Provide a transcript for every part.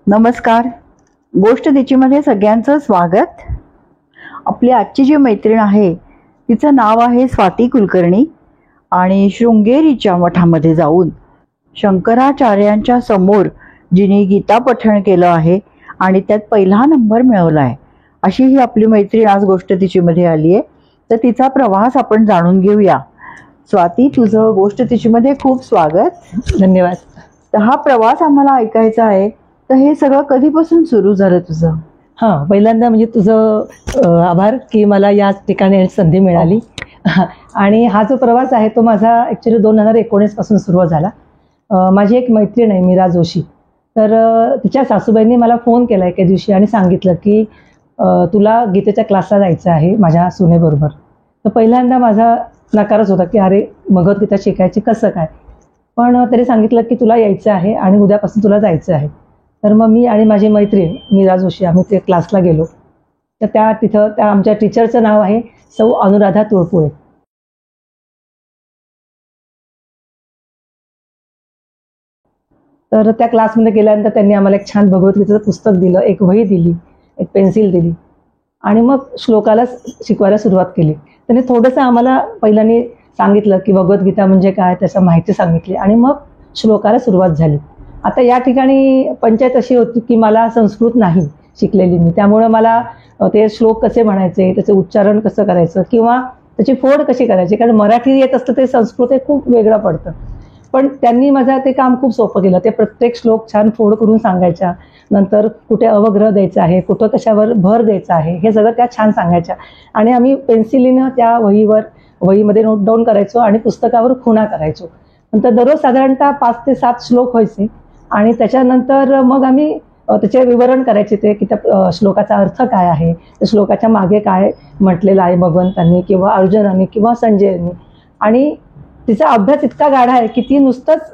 नमस्कार. गोष्ट तिचीमध्ये सगळ्यांचं स्वागत. आपली आजची जी मैत्रीण आहे तिचं नाव आहे स्वाती कुलकर्णी आणि शृंगेरीच्या मठामध्ये जाऊन शंकराचार्यांच्या समोर जिने गीता पठण केलं आहे आणि त्यात पहिला नंबर मिळवला आहे अशी ही आपली मैत्रीण आज गोष्ट तिचीमध्ये आली आहे. तर तिचा प्रवास आपण जाणून घेऊया. स्वाती, तुझं गोष्ट तिचीमध्ये खूप स्वागत. धन्यवाद. तर हा प्रवास आम्हाला ऐकायचा आहे. तर हे सगळं कधीपासून सुरू झालं तुझं? पहिल्यांदा म्हणजे तुझं आभार की मला या ठिकाणी संधी मिळाली. आणि हा जो प्रवास आहे तो माझा ॲक्च्युली 2019 पासून सुरू झाला. माझी एक मैत्रीण आहे मीरा जोशी. तर तिच्या सासूबाईंनी मला फोन केला एके दिवशी आणि सांगितलं की तुला गीतेच्या क्लासला जायचं आहे माझ्या सुनेबरोबर. तर पहिल्यांदा माझा नकारच होता की अरे भगवद्गीता शिकायची कसं काय, पण तरी सांगितलं की तुला यायचं आहे आणि उद्यापासून तुला जायचं आहे. तर मग मी आणि माझी मैत्रीण मीरा जोशी आम्ही ते क्लासला गेलो. तर त्या आमच्या टीचरचं नाव आहे सौ अनुराधा तुळपुळे. तर त्या क्लासमध्ये गेल्यानंतर त्यांनी आम्हाला एक छान भगवद्गीतेचं पुस्तक दिलं, एक वही दिली, एक पेन्सिल दिली आणि मग श्लोकाला शिकवायला सुरुवात केली. त्यांनी थोडंसं आम्हाला पहिल्यांदा सांगितलं की भगवद्गीता म्हणजे काय, त्याची माहिती सांगितली आणि मग श्लोकाला सुरुवात झाली. आता या ठिकाणी पंचायत अशी होती की मला संस्कृत नाही शिकलेली मी, त्यामुळं मला ते श्लोक कसे म्हणायचे, त्याचं उच्चारण कसं करायचं किंवा त्याची फोड कशी करायची, कारण मराठी येत असतं ते संस्कृत हे खूप वेगळं पडतं. पण त्यांनी माझं ते काम खूप सोपं केलं. ते प्रत्येक श्लोक छान फोड करून सांगायच्या, नंतर कुठे अवग्रह द्यायचा आहे, कुठं कशावर भर द्यायचा आहे, हे सगळं त्या छान सांगायच्या. आणि आम्ही पेन्सिलीनं त्या वहीमध्ये नोट डाऊन करायचो आणि पुस्तकावर खुणा करायचो. नंतर दररोज साधारणतः 5 ते 7 श्लोक व्हायचे आणि त्याच्यानंतर मग आम्ही त्याचे विवरण करायचे ते की त्या श्लोकाचा अर्थ काय आहे, त्या श्लोकाच्या मागे काय म्हटलेलं आहे भगवंतांनी किंवा अर्जुनांनी किंवा संजयांनी. आणि तिचा अभ्यास इतका गाढा आहे की ती नुसतंच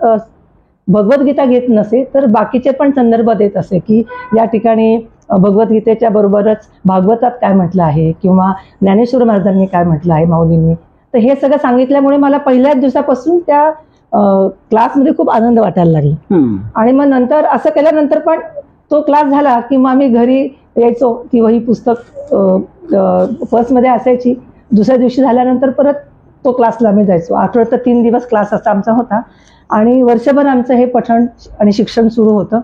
भगवद्गीता घेत नसे तर बाकीचे पण संदर्भ देत असे की या ठिकाणी भगवद्गीतेच्या बरोबरच भागवतात काय म्हटलं आहे किंवा ज्ञानेश्वर महाराजांनी काय म्हटलं आहे माऊलींनी. तर हे सगळं सांगितल्यामुळे मला पहिल्याच दिवसापासून त्या क्लासमध्ये खूप आनंद वाटायला लागला. आणि मग नंतर असं केल्यानंतर पण तो क्लास झाला की मग आम्ही घरी यायचो की वही पुस्तक पर्समध्ये असायची. दुसऱ्या दिवशी झाल्यानंतर परत तो क्लासला आम्ही जायचो. आठवड्यात 3 दिवस क्लास असा आमचा होता आणि वर्षभर आमचं हे पठण आणि शिक्षण सुरू होतं.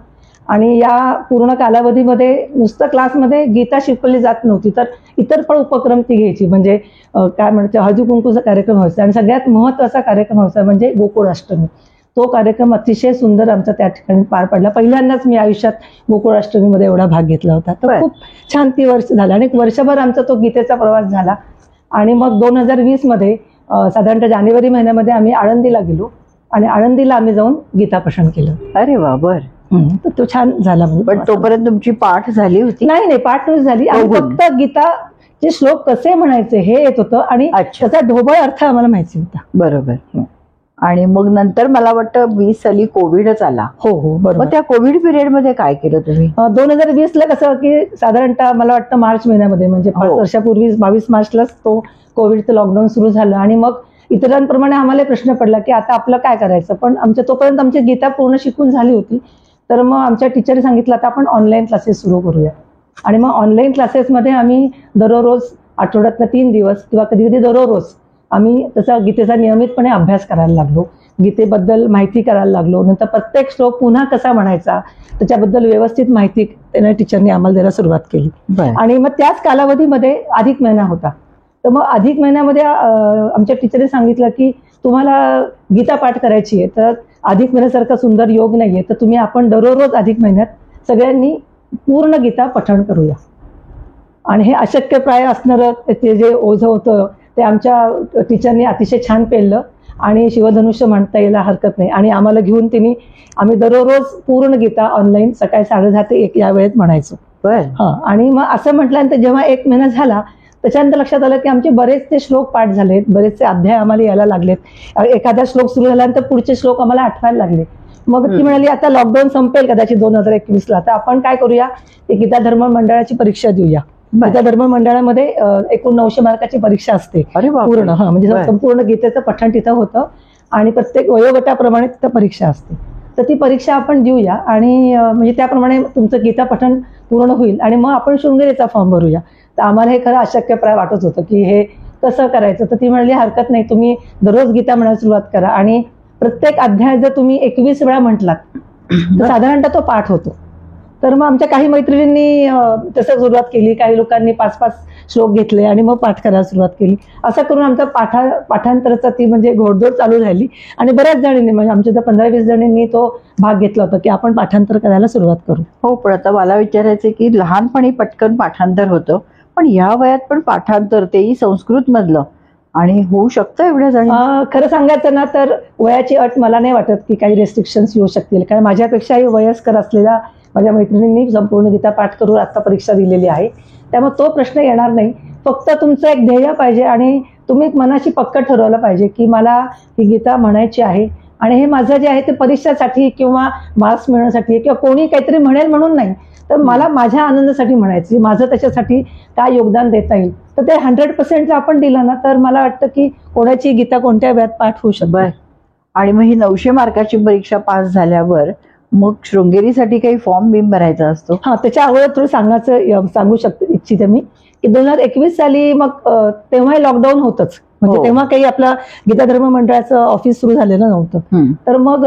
आणि या पूर्ण कालावधीमध्ये नुसतं क्लासमध्ये गीता शिकवली जात नव्हती तर इतर पण उपक्रम ती घ्यायची. म्हणजे काय म्हणते हळदी कुंकूचा कार्यक्रम व्हायचा आणि सगळ्यात महत्त्वाचा कार्यक्रम व्हायचा म्हणजे गोकुळाष्टमी. तो कार्यक्रम अतिशय सुंदर आमचा त्या ठिकाणी पार पडला. पहिल्यांदाच मी आयुष्यात गोकुळाष्टमीमध्ये एवढा भाग घेतला होता. तर खूप छान ती वर्ष झालं आणि वर्षभर आमचा तो गीतेचा प्रवास झाला. आणि मग 2020 मध्ये साधारणतः जानेवारी महिन्यामध्ये आम्ही आळंदीला गेलो आणि आळंदीला आम्ही जाऊन गीता पठण केलं. अरे वा, बर. तर तो छान झाला. पण तोपर्यंत तुमची पाठ झाली होती? नाही, पाठ नव्हती झाली. फक्त गीताचे श्लोक कसे म्हणायचे हे येत होतं आणि त्याचा ढोबळ अर्थ आम्हाला माहिती होता. बरोबर. आणि मग नंतर मला वाटतं 20 साली कोविडच आला. हो बरोबर. मग त्या कोविड पिरियड मध्ये काय केलं तुम्ही? 2020 ला कसं की साधारणतः मला वाटतं मार्च महिन्यामध्ये म्हणजे 5 वर्षापूर्वी 22 मार्चलाच तो कोविडचं लॉकडाऊन सुरू झालं. आणि मग इतरांप्रमाणे आम्हाला प्रश्न पडला की आता आपलं काय करायचं. पण तोपर्यंत आमची गीता पूर्ण शिकून झाली होती. तर मग आमच्या टीचरने सांगितलं आता आपण ऑनलाईन क्लासेस सुरू करूया. आणि मग ऑनलाईन क्लासेसमध्ये आम्ही दररोज आठवड्यातनं 3 दिवस किंवा कधी कधी दररोज आम्ही त्याचा गीतेचा नियमितपणे अभ्यास करायला लागलो, गीतेबद्दल माहिती करायला लागलो. नंतर प्रत्येक श्लोक पुन्हा कसा म्हणायचा त्याच्याबद्दल व्यवस्थित माहिती त्याने टीचरने आम्हाला द्यायला सुरुवात केली. आणि मग त्याच कालावधीमध्ये अधिक महिना होता. तर मग अधिक महिन्यामध्ये आमच्या टीचरने सांगितलं की तुम्हाला गीता पाठ करायची आहे तर अधिक महिन्यासारखा सुंदर योग नाहीये तर आपण दररोज अधिक महिन्यात सगळ्यांनी पूर्ण गीता पठण करूया. आणि हे अशक्यप्राय असणारं ते जे ओझं होतं ते आमच्या टीचरनी अतिशय छान पेललं आणि शिवधनुष्य म्हणता यायला हरकत नाही. आणि आम्हाला घेऊन आम्ही दररोज पूर्ण गीता ऑनलाईन सकाळी 10:30 ते 1 या वेळेत म्हणायचो. आणि मग असं म्हटल्यानंतर जेव्हा 1 महिना झाला त्याच्यानंतर लक्षात आलं की आमचे बरेचसे श्लोक पाठ झालेत, बरेचसे अध्याय आम्हाला यायला लागलेत. एखादा श्लोक सुरू झाल्यानंतर पुढचे श्लोक आम्हाला आठवायला लागले. मग ती म्हणाली आता लॉकडाऊन संपेल कदाचित 2021ला तर आपण काय करूया ते गीता धर्म मंडळाची परीक्षा देऊया. गीता धर्म मंडळामध्ये एकूण 900 मार्काची परीक्षा असते पूर्ण. म्हणजे संपूर्ण गीतेचं पठण तिथं होतं आणि प्रत्येक वयोगटाप्रमाणे तिथं परीक्षा असते. तर ती परीक्षा आपण देऊया आणि म्हणजे त्याप्रमाणे तुमचं गीता पठण पूर्ण होईल आणि मग आपण शृंगेरीचा फॉर्म भरूया. तर आम्हाला हे खरं अशक्यप्राय वाटत होतं की हे कसं करायचं. तर ती म्हणली हरकत नाही, तुम्ही दररोज गीता म्हणायला सुरुवात करा आणि प्रत्येक अध्याय जर तुम्ही 21 वेळा म्हटलात तर साधारणतः तो पाठ होतो. तर मग आमच्या काही मैत्रिणींनी तसं सुरुवात केली, काही लोकांनी 5-5 श्लोक घेतले आणि मग पाठ करायला सुरुवात केली. असं करून आमचा पाठांतराचा ती म्हणजे घोडदौड चालू राहिली आणि बऱ्याच जणींनी म्हणजे आमच्या तर 15-20 जणींनी तो भाग घेतला होता की आपण पाठांतर करायला सुरुवात करू. हो, पण आता मला विचारायचं की लहानपणी पटकन पाठांतर होतं, पण या वयात पण पाठांतर, तेही संस्कृत मधलं, आणि होऊ शकतं एवढ्या जणी? खरं सांगायचं ना तर वयाची अट मला नाही वाटत की काही रेस्ट्रिक्शन्स येऊ शकतील, कारण माझ्यापेक्षाही वयस्कर असलेल्या माझ्या मैत्रिणींनी संपूर्ण गीता पाठ करून आता परीक्षा दिलेली आहे. त्यामुळे तो प्रश्न येणार नाही. फक्त तुमचं एक ध्येय पाहिजे आणि तुम्ही मनाशी पक्क ठरवलं पाहिजे की मला ही गीता म्हणायची आहे आणि हे माझं जे आहे ते परीक्षेसाठी किंवा मार्क्स मिळवण्यासाठी किंवा कोणी काहीतरी म्हणेल म्हणून नाही, तर मला माझ्या आनंदासाठी म्हणायची, माझं त्याच्यासाठी काय योगदान देता येईल. तर ते 100% जर आपण दिलं ना तर मला वाटतं की कोणाची गीता कोणत्या वेळात पाठ होऊ शकते. आणि मग ही 900 मार्काची परीक्षा पास झाल्यावर मग शृंगेरीसाठी काही फॉर्म बिम भरायचा असतो? हा, त्याच्या अगोदर थोडं सांगू इच्छिते मी की 2021 साली मग तेव्हाही लॉकडाऊन होतच, म्हणजे तेव्हा काही आपलं गीता धर्म मंडळाचं ऑफिस सुरू झालेलं नव्हतं. तर मग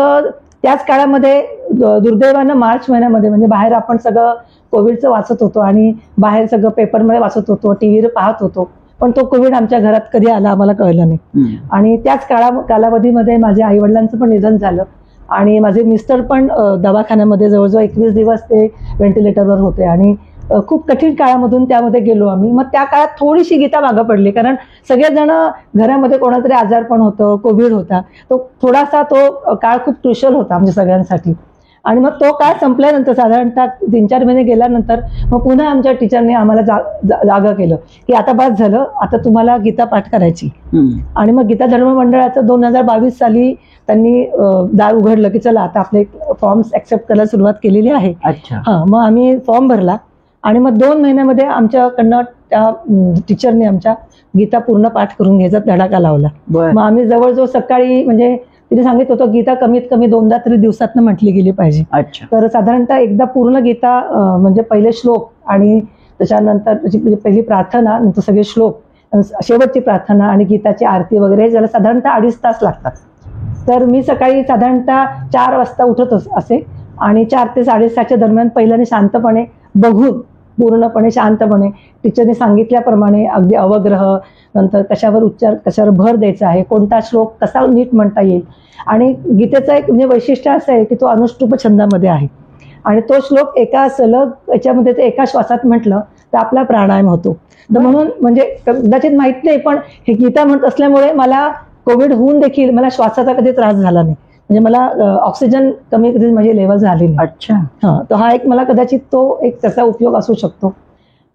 त्याच काळामध्ये दुर्दैवानं मार्च महिन्यामध्ये म्हणजे बाहेर आपण सगळं कोविडचं वाचत होतो आणि बाहेर सगळं पेपरमध्ये वाचत होतो, टीव्हीवर पाहत होतो, पण तो कोविड आमच्या घरात कधी आला आम्हाला कळलं नाही. आणि त्याच कालावधीमध्ये माझ्या आई वडिलांचं पण निधन झालं आणि माझे मिस्टर पण दवाखान्यामध्ये जवळजवळ 21 दिवस ते व्हेंटिलेटरवर होते आणि खूप कठीण काळामधून त्यामध्ये गेलो आम्ही. मग त्या काळात थोडीशी गीता मागं पडली, कारण सगळेजण घरामध्ये कोणातरी आजारपण होतं, कोविड होता, तो थोडासा तो काळ खूप क्रुशल होता आमच्या सगळ्यांसाठी. आणि मग तो काळ संपल्यानंतर साधारणतः 3-4 महिने गेल्यानंतर मग पुन्हा आमच्या टीचरने आम्हाला जागा केलं की आता बस झालं, आता तुम्हाला गीता पाठ करायची. आणि मग गीता धर्म मंडळाचं 2022 साली त्यांनी दार उघडलं की चला आता आपले फॉर्म्स ऍक्सेप्ट करायला सुरुवात केलेली आहे. हा, मग आम्ही फॉर्म भरला आणि मग 2 महिन्यामध्ये आमच्याकडनं त्या टीचरने आमच्या गीता पूर्ण पाठ करून घ्यायचा धडाका लावला. मग आम्ही जवळजवळ सकाळी म्हणजे तिथे सांगितलं होतं गीता कमीत कमी 2दा तरी दिवसातनं म्हटली गेली पाहिजे. तर साधारणतः एकदा पूर्ण गीता म्हणजे पहिले श्लोक आणि त्याच्यानंतर त्याची पहिली प्रार्थना, नंतर सगळे श्लोक, शेवटची प्रार्थना आणि गीताची आरती वगैरे ज्याला साधारणतः 2.5 तास लागतात. तर मी सकाळी साधारणतः 4 वाजता उठत असे आणि 4 ते 6:30च्या दरम्यान पहिल्याने शांतपणे बघून पूर्णपणे शांतपणे टीचरने सांगितल्याप्रमाणे अगदी अवग्रह, नंतर कशावर भर द्यायचा आहे, कोणता श्लोक कसा नीट म्हणता येईल. आणि गीतेचं एक म्हणजे वैशिष्ट्य असं आहे की तो अनुष्टुप छंदामध्ये आहे आणि तो श्लोक एका सलग याच्यामध्ये ते एका श्वासात म्हटलं तर आपला प्राणायाम होतो. तर म्हणून म्हणजे कदाचित माहित नाही, पण हे गीता म्हणत असल्यामुळे मला कोविड होऊन देखील मला श्वासाचा कधी त्रास झाला नाही, म्हणजे मला ऑक्सिजन कमी कधी माझी लेवल झाली नाही. हा, तर हा एक मला कदाचित तो एक त्याचा उपयोग असू शकतो.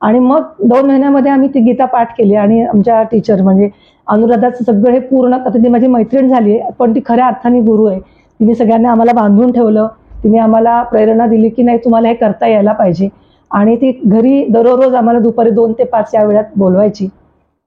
आणि मग 2 महिन्यामध्ये आम्ही ती गीता पाठ केली आणि आमच्या टीचर म्हणजे अनुराधाचं सगळं हे पूर्ण, आता ती माझी मैत्रीण झाली आहे पण ती खऱ्या अर्थाने गुरु आहे. तिने सगळ्यांना आम्हाला बांधून ठेवलं, तिने आम्हाला प्रेरणा दिली की नाही तुम्हाला हे करता यायला पाहिजे. आणि ती घरी दररोज आम्हाला दुपारी 2 ते 5 या वेळात बोलवायची.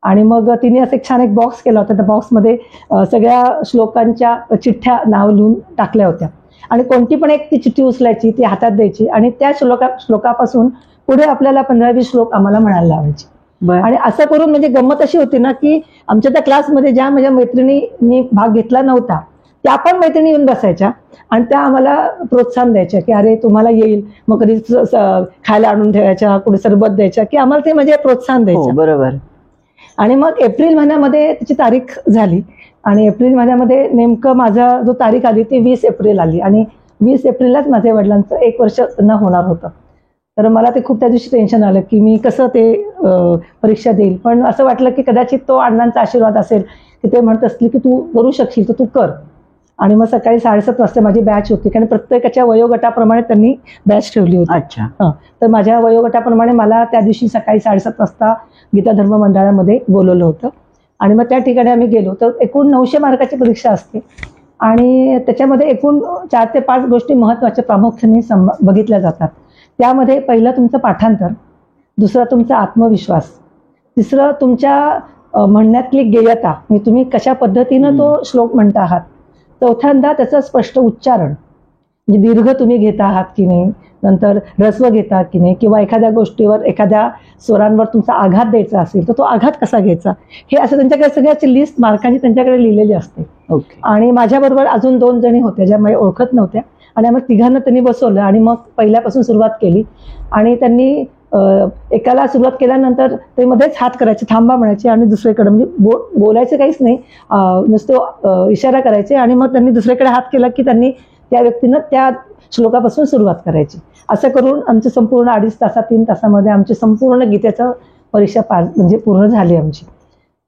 आणि मग तिने असं छान एक बॉक्स केला होता, त्या बॉक्समध्ये सगळ्या श्लोकांच्या चिठ्ठ्या नाव लिहून टाकल्या होत्या आणि कोणती पण एक ती चिठ्ठी उचलायची, ती हातात द्यायची आणि त्या श्लोकापासून पुढे आपल्याला 15-20 श्लोक आम्हाला म्हणायला लावायचे. आणि असं करून म्हणजे गंमत अशी होती ना की आमच्या त्या क्लासमध्ये ज्या माझ्या मैत्रिणींनी भाग घेतला नव्हता त्या पण मैत्रिणी येऊन बसायच्या आणि त्या आम्हाला प्रोत्साहन द्यायच्या की अरे तुम्हाला येईल, मग कधी खायला आणून ठेवायच्या, कुठे सरबत द्यायच्या की आम्हाला ते म्हणजे प्रोत्साहन द्यायचं. बरोबर. आणि मग एप्रिल महिन्यामध्ये त्याची तारीख झाली आणि एप्रिल महिन्यामध्ये नेमकं माझा जो तारीख आली ती 20 एप्रिल आली आणि 20 एप्रिललाच माझ्या वडिलांचं 1 वर्ष न होणार होतं. तर मला ते खूप त्या दिवशी टेन्शन आलं की मी कसं ते परीक्षा देईल. पण असं वाटलं की कदाचित तो अण्णांचा आशीर्वाद असेल की ते म्हणत असतील की तू करू शकशील तर तू कर. आणि मग सकाळी 7:30 वाजता माझी बॅच होती, कारण प्रत्येकाच्या वयोगटाप्रमाणे त्यांनी बॅच ठेवली होती. तर माझ्या वयोगटाप्रमाणे मला त्या दिवशी सकाळी 7:30 वाजता गीता धर्म मंडळामध्ये बोलवलं होतं आणि मग त्या ठिकाणी आम्ही गेलो. तर एकूण 900 मार्काची परीक्षा असते आणि त्याच्यामध्ये एकूण 4 ते 5 गोष्टी महत्त्वाच्या प्रामुख्याने बघितल्या जातात. त्यामध्ये पहिलं तुमचं पाठांतर, दुसरं तुमचा आत्मविश्वास, तिसरं तुमच्या म्हणण्यातली गेयता, म्हणजे तुम्ही कशा पद्धतीनं तो श्लोक म्हणता आहात, चौथ्यांदा त्याचं स्पष्ट उच्चारण, म्हणजे दीर्घ तुम्ही घेता आहात की नाही, नंतर ऱ्हस्व घेता की नाही, किंवा एखाद्या गोष्टीवर एखाद्या स्वरांवर तुमचा आघात द्यायचा असेल तर तो आघात कसा घ्यायचा, हे असं त्यांच्याकडे सगळ्याची लिस्ट मार्कांची त्यांच्याकडे लिहिलेली असते. ओके. आणि माझ्याबरोबर अजून 2 जणी होत्या ज्या मला ओळखत नव्हत्या, आणि आम्हाला तिघांना त्यांनी बसवलं आणि मग पहिल्यापासून सुरुवात केली. आणि त्यांनी एकाला सुरुवात केल्यानंतर ते मध्येच हात करायचे, थांबा म्हणायचे, आणि दुसरीकडे म्हणजे बोलायचं काहीच नाही, नुसतं इशारा करायचे, आणि मग त्यांनी दुसरीकडे हात केला की त्यांनी त्या व्यक्तीनं त्या श्लोकापासून सुरुवात करायची. असं करून आमचं संपूर्ण 2.5 तासात 3 तासामध्ये आमची संपूर्ण गीतेचं परीक्षा म्हणजे पूर्ण झाली आमची.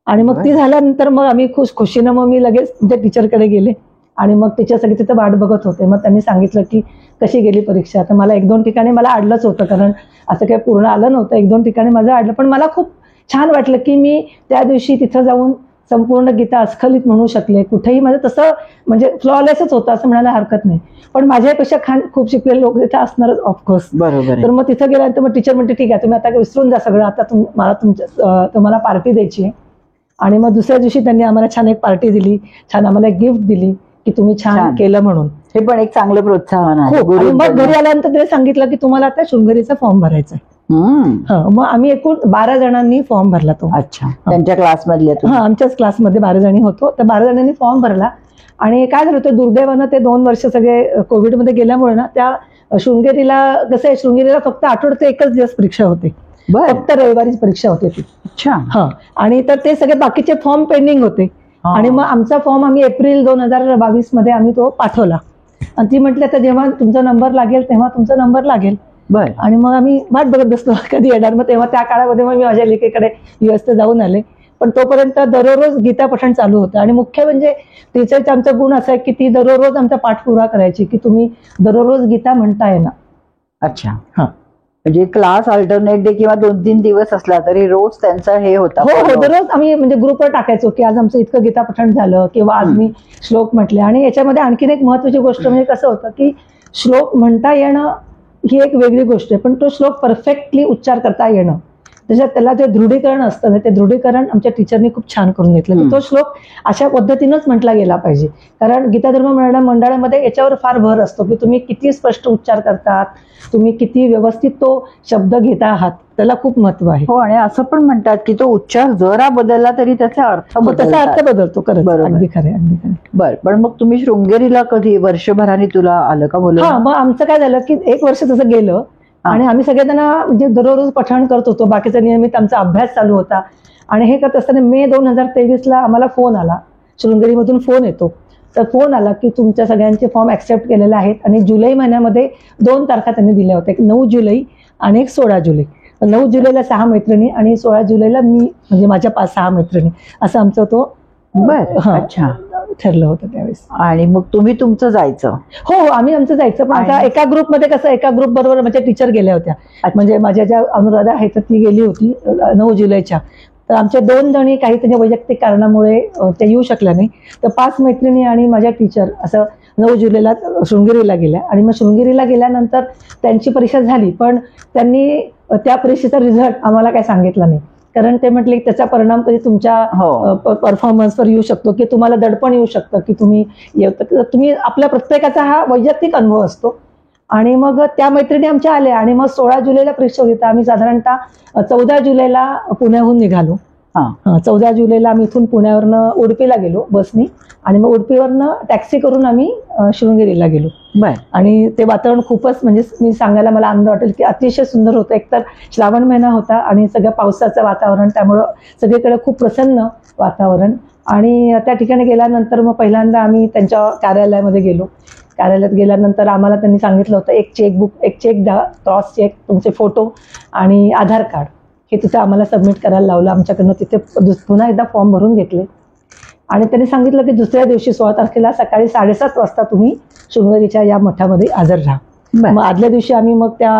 आणि मग ती झाल्यानंतर मग आम्ही खुशीनं मग मी लगेच त्या टीचरकडे गेले, आणि मग टीचरसाठी तिथं वाट बघत होते. मग त्यांनी सांगितलं की कशी गेली परीक्षा. तर मला 1-2 ठिकाणी मला अडलंच होतं, कारण असं काही पूर्ण आलं नव्हतं. 1-2 ठिकाणी माझं अडलं, पण मला खूप छान वाटलं की मी त्या दिवशी तिथं जाऊन संपूर्ण गीता अस्खलित म्हणू शकले. कुठेही माझं तसं म्हणजे फ्लॉलेसच होतं असं म्हणायला हरकत नाही, पण माझ्यापेक्षा खूप शिकलेले लोक तिथे असणारच ऑफकोर्स. बरोबर. तर मग तिथं गेल्यानंतर मग टीचर म्हणते ठीक आहे, तुम्ही आता विसरून जा सगळं, आता मला तुम्हाला पार्टी द्यायची आहे. आणि मग दुसऱ्या दिवशी त्यांनी आम्हाला छान एक पार्टी दिली, छान आम्हाला एक गिफ्ट दिली की तुम्ही छान केलं म्हणून. हे पण एक चांगलं प्रोत्साहन आहे. आणि मग घरी आल्यानंतर त्यांनी सांगितलं की तुम्हाला आता शृंगेरीचा फॉर्म भरायचा आहे. मग आम्ही एकूण 12 जणांनी फॉर्म भरला तो. अच्छा. त्यांच्या क्लासमधले? आमच्याच क्लासमध्ये 12 जणी होतो. तर 12 जणांनी फॉर्म भरला. आणि काय झालं होतं, दुर्दैवानं ते 2 वर्ष सगळे कोविडमध्ये गेल्यामुळे ना, त्या शृंगेरीला कसं आहे, शृंगेरीला फक्त आठवड्यात 1च दिवस परीक्षा होते, फक्त रविवारीच परीक्षा होती ती. अच्छा. आणि तर ते सगळे बाकीचे फॉर्म पेंडिंग होते. आणि मग आमचा फॉर्म आम्ही एप्रिल 2022 मध्ये आम्ही तो पाठवला. आणि ती म्हटली आता जेव्हा तुमचा नंबर लागेल तेव्हा तुमचा नंबर लागेल. आणि मग आम्ही वाट बघत बसलो कधी येणार. मग तेव्हा त्या काळामध्ये मग मी माझ्या लेखीकडे US जाऊन आले. पण तोपर्यंत दररोज गीता पठण चालू होतं. आणि मुख्य म्हणजे टीचरचा आमचा गुण असा आहे की ती दररोज आमचा पाठपुरावा करायची की तुम्ही दररोज गीता म्हणताय ना. अच्छा. म्हणजे क्लास अल्टरनेट डे किंवा 2-3 दिवस असला तरी रोज त्यांचा हे होता? हो, दररोज आम्ही म्हणजे ग्रुपवर टाकायचो की आज आमचं इतकं गीता पठण झालं किंवा आज मी श्लोक म्हटले. आणि याच्यामध्ये आणखीन एक महत्वाची गोष्ट म्हणजे कसं होतं की श्लोक म्हणता येणं ही एक वेगळी गोष्ट आहे, पण तो श्लोक परफेक्टली उच्चार करता येणं, त्याला जे दृढीकरण असतं ना, ते दृढीकरण आमच्या टीचरनी खूप छान करून घेतलं. तो श्लोक अशा पद्धतीनंच म्हटला गेला पाहिजे. कारण गीता धर्म मंडळामध्ये याच्यावर फार भर असतो की तुम्ही किती स्पष्ट उच्चार करतात, तुम्ही किती व्यवस्थित तो शब्द घेता आहात, त्याला खूप महत्व आहे. हो. आणि असं पण म्हणतात की तो उच्चार जरा बदलला तरी त्याचा अर्थ बदलतो. खरं, अगदी खरं, अगदी खरं. बरं. पण मग तुम्ही शृंगेरीला कधी वर्षभराने तुला आलं का बोल? मग आमचं काय झालं की 1 वर्ष तसं गेलं. आणि आम्ही सगळेजण म्हणजे दररोज पठण करत होतो, बाकीचा नियमित आमचा अभ्यास चालू होता. आणि हे करत असताना मे 2023 आम्हाला फोन आला, शृंगेरीमधून फोन येतो. तर फोन आला की तुमच्या सगळ्यांचे फॉर्म ऍक्सेप्ट केलेले आहेत. आणि जुलै महिन्यामध्ये 2 तारखा त्यांनी दिल्या होत्या, एक 9 जुलै आणि एक 16 जुलै. 9 जुलैला 6 मैत्रिणी आणि 16 जुलैला मी म्हणजे माझ्या 5-6 मैत्रिणी, असं आमचं तो अच्छा ठरलं होतं त्यावेळेस. आणि मग तुम्ही तुमचं जायचं? हो, आम्ही आमचं जायचं. पण आता एका ग्रुपमध्ये कसं, एका ग्रुप बरोबर माझ्या टीचर गेल्या होत्या. म्हणजे माझ्या ज्या अनुराधा आहेत ती गेली होती 9 जुलैच्या. तर आमच्या 2 जणी काही त्यांच्या वैयक्तिक कारणामुळे त्या येऊ शकल्या नाही. तर 5 मैत्रिणी आणि माझ्या टीचर असं 9 जुलैला शृंगेरीला गेल्या. आणि मग शृंगेरीला गेल्यानंतर त्यांची परीक्षा झाली, पण त्यांनी त्या परीक्षेचा रिझल्ट आम्हाला काय सांगितला नाही. कारण ते म्हटले की त्याचा परिणाम कधी तुमच्या परफॉर्मन्सवर येऊ शकतो, की तुम्हाला दडपण येऊ शकतं, की तुम्ही आपल्या प्रत्येकाचा हा वैयक्तिक अनुभव असतो. आणि मग त्या मैत्रिणी आमच्या आल्या. आणि मग 16 जुलैला परीक्षा होती. आम्ही साधारणतः 14 जुलैला पुण्याहून निघालो. 14 जुलैला आम्ही इथून पुण्यावरनं उडपीला गेलो बसनी. आणि मग उडपीवरनं टॅक्सी करून आम्ही शृंगेरीला गेलो. आणि ते वातावरण खूपच म्हणजे मी सांगायला मला आनंद वाटेल की अतिशय सुंदर होतं. एकतर श्रावण महिना होता आणि सगळं पावसाचं वातावरण, त्यामुळं सगळीकडे खूप प्रसन्न वातावरण. आणि त्या ठिकाणी गेल्यानंतर मग पहिल्यांदा आम्ही त्यांच्या कार्यालयामध्ये गेलो. कार्यालयात गेल्यानंतर आम्हाला त्यांनी सांगितलं होतं एक चेक द्या, क्रॉस चेक, तुमचे फोटो आणि आधार कार्ड हे तिथं आम्हाला सबमिट करायला लावलं. आमच्याकडनं तिथे पुन्हा एकदा फॉर्म भरून घेतले. आणि त्यांनी सांगितलं की दुसऱ्या दिवशी 16 तारखेला सकाळी 7:30 वाजता तुम्ही शृंगेरीच्या या मठामध्ये हजर राहा. मग आदल्या दिवशी आम्ही मग त्या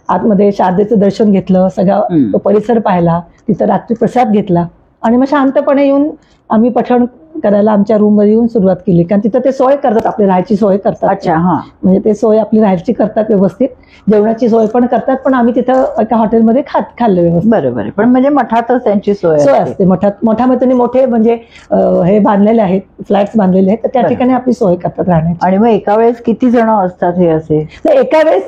आतमध्ये शारदेचं दर्शन घेतलं, सगळा तो परिसर पाहिला, तिथं रात्री प्रसाद घेतला. आणि मग शांतपणे येऊन आम्ही पठण करायला आमच्या रूममध्ये येऊन सुरुवात केली, कारण तिथं ते सोय करतात, आपली राहायची सोय करतात. अच्छा, हा. म्हणजे ते सोय आपली राहायची करतात व्यवस्थित, जेवणाची सोय पण करतात, पण आम्ही तिथं एका हॉटेलमध्ये खाल्लं व्यवस्थित. बरोबर, पण म्हणजे मठातच त्यांची सोय असते. मठामध्ये त्यांनी मोठे म्हणजे हे बांधलेले आहेत, फ्लॅट्स बांधलेले आहेत, तर त्या ठिकाणी आपली सोय करतात राहण्याची. आणि मग एका वेळेस किती जण असतात हे असे? तर एका वेळेस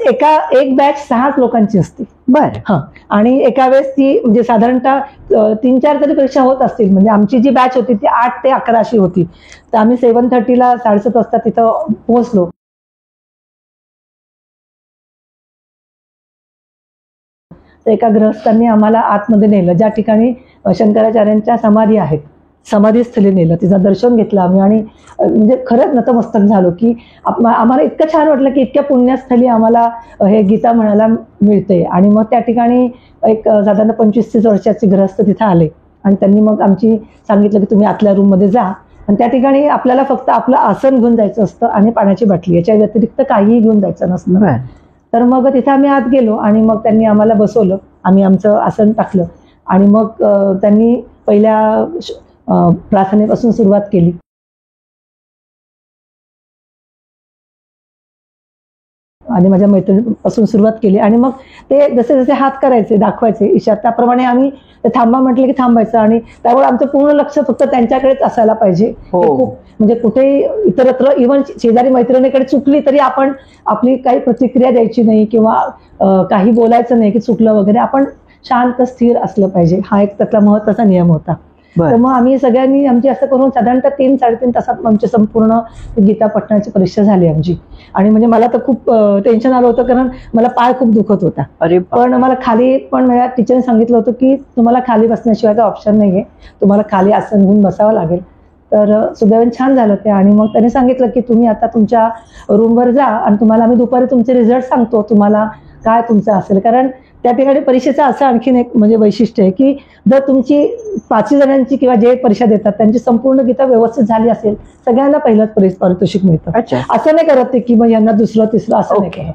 एक बॅच 6 लोकांची असते. बर. हा, आणि एका वेळेस ती म्हणजे साधारणतः 3-4 तरी परीक्षा होत असतील. म्हणजे आमची जी बॅच होती ती 8 ते 11 अशी होती. तर आम्ही 7:30ला 7:30 वाजता तिथं पोहोचलो. तर एका गृहस्थांनी आम्हाला आतमध्ये नेलं, ज्या ठिकाणी शंकराचार्यांच्या समाधी आहेत, समाधीस्थळी नेलं. तिचं दर्शन घेतलं आम्ही आणि म्हणजे खरंच नतमस्तक झालो, की आम्हाला इतकं छान वाटलं की इतक्या पुण्यस्थळी आम्हाला हे गीता म्हणायला मिळते. आणि मग त्या ठिकाणी एक साधारण 25-30 वर्षाचे गृहस्थ तिथं आले आणि त्यांनी मग आमची सांगितलं की तुम्ही आतल्या रूममध्ये जा, आणि त्या ठिकाणी आपल्याला फक्त आपलं आसन घेऊन जायचं असतं आणि पाण्याची बाटली, याच्या व्यतिरिक्त काहीही घेऊन जायचं नसतं. तर मग तिथे आम्ही आत गेलो आणि मग त्यांनी आम्हाला बसवलं, आम्ही आमचं आसन टाकलं आणि मग त्यांनी पहिल्या प्रार्थनेपासून सुरुवात केली. आणि माझ्या मैत्रिणीपासून सुरुवात केली आणि मग ते जसे जसे हात करायचे, दाखवायचे इशारा, त्याप्रमाणे आम्ही थांबा म्हटलं की थांबायचं. आणि त्यामुळे आमचं पूर्ण लक्ष फक्त त्यांच्याकडेच असायला पाहिजे. खूप म्हणजे कुठेही इतरत्र इव्हन शेजारी मैत्रिणीकडे चुकली तरी आपण आपली काही प्रतिक्रिया द्यायची नाही किंवा काही बोलायचं नाही की चुकलं वगैरे, आपण शांत स्थिर असलं पाहिजे. हा एक त्यातला महत्वाचा नियम होता. तर मग आम्ही सगळ्यांनी आमची असं करून साधारणतः 3-3.5 तासात आमची संपूर्ण गीता पठणाची परीक्षा झाली आमची. आणि म्हणजे मला तर खूप टेन्शन आलं होतं, कारण मला पाय खूप दुखत होता. पण मला खाली पण माझ्या टीचरने सांगितलं होतं की तुम्हाला खाली बसण्याशिवाय काही ऑप्शन नाहीये, तुम्हाला खाली आसन घेऊन बसावं लागेल. तर सुदैवाने छान झालं ते. आणि मग त्यांनी सांगितलं की तुम्ही आता तुमच्या रूमवर जा आणि तुम्हाला आम्ही दुपारी तुमचे रिझल्ट सांगतो, तुम्हाला काय तुमचं असेल. कारण त्या ठिकाणी परीक्षेचं असं आणखीन एक म्हणजे वैशिष्ट्य आहे की जर तुमची 5 जणांची किंवा जे परीक्षा देतात त्यांची संपूर्ण गीता व्यवस्थित झाली असेल, सगळ्यांना पहिलंच पारितोषिक मिळतं. असं नाही करत ते की मग यांना दुसरं तिसरं असं नाही करत.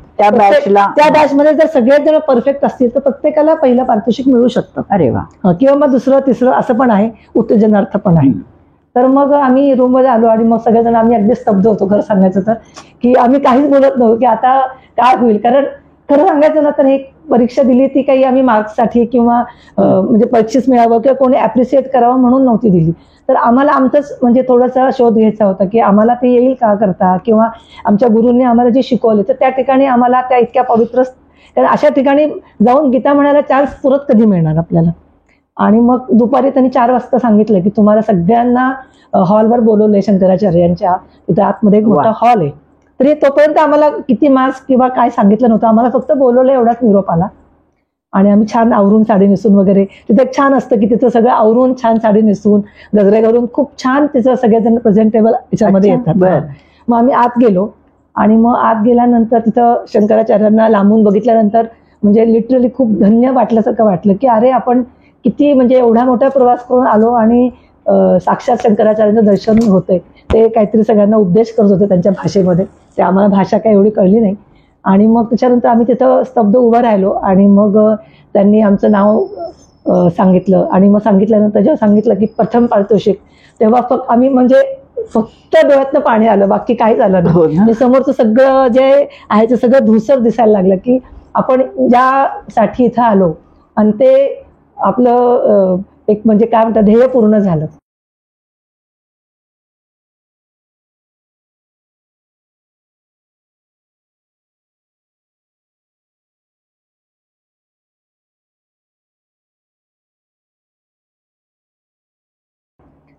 त्या बॅचमध्ये जर सगळेच जण परफेक्ट असतील तर प्रत्येकाला पहिलं पारितोषिक मिळू शकतं. अरे वा. किंवा मग दुसरं तिसरं असं पण आहे, उत्तेजनार्थ पण आहे. तर मग आम्ही रूममध्ये आलो आणि मग सगळेजण आम्ही अगदी स्तब्ध होतो, खरं सांगायचं तर, की आम्ही काहीच बोलत नव्हतो की आता काय होईल. कारण खरं सांगायचं ना तर एक परीक्षा दिली ती काही आम्ही मार्क्ससाठी किंवा म्हणजे बक्षीस मिळावं किंवा कोणी ऍप्रिशिएट करावं म्हणून नव्हती दिली. तर आम्हाला आमचंच म्हणजे थोडासा शोध घ्यायचा होता की आम्हाला ते येईल का करता, किंवा आमच्या गुरूंनी आम्हाला जे शिकवले तर त्या ठिकाणी आम्हाला त्या इतक्या पवित्र, कारण अशा ठिकाणी जाऊन गीता म्हणायला चान्स परत कधी मिळणार आपल्याला. आणि मग दुपारी त्यांनी 4 वाजता सांगितलं की तुम्हाला सगळ्यांना हॉलवर बोलवलंय शंकराचार्यांच्या, तिथे आतमध्ये एक मोठा हॉल आहे. तरी तोपर्यंत आम्हाला किती मार्क्स किंवा काय सांगितलं नव्हतं, आम्हाला फक्त बोलवलं एवढाच निरोप आला. आणि आम्ही छान आवरून साडी नेसून वगैरे, तिथे एक छान असतं की तिथं सगळं आवरून छान साडी नेसून गजरे घालून खूप छान तिचं सगळेजण प्रेझेंटेबल त्याच्यामध्ये येतात. मग आम्ही आत गेलो आणि मग आत गेल्यानंतर तिथं शंकराचार्यांना लांबून बघितल्यानंतर म्हणजे लिटरली खूप धन्य वाटल्यासारखं वाटलं की अरे आपण किती म्हणजे एवढा मोठा प्रवास करून आलो आणि साक्षात शंकराचार्यांचं दर्शन होतंय. ते काहीतरी सगळ्यांना उपदेश करत होते त्यांच्या भाषेमध्ये, ते आम्हाला भाषा काही एवढी कळली नाही. आणि मग त्याच्यानंतर आम्ही तिथं स्तब्ध उभं राहिलो आणि मग त्यांनी आमचं नाव सांगितलं. आणि मग सांगितल्यानंतर जेव्हा सांगितलं की प्रथम पारितोषिक, तेव्हा फक्त आम्ही म्हणजे फक्त डोळ्यातनं पाणी आलं, बाकी काही झालं नाही. समोरचं सगळं जे आहे ते सगळं धुसर दिसायला लागलं की आपण ज्यासाठी इथं आलो आणि ते आपलं एक म्हणजे काय म्हणतात ध्येय पूर्ण झालं.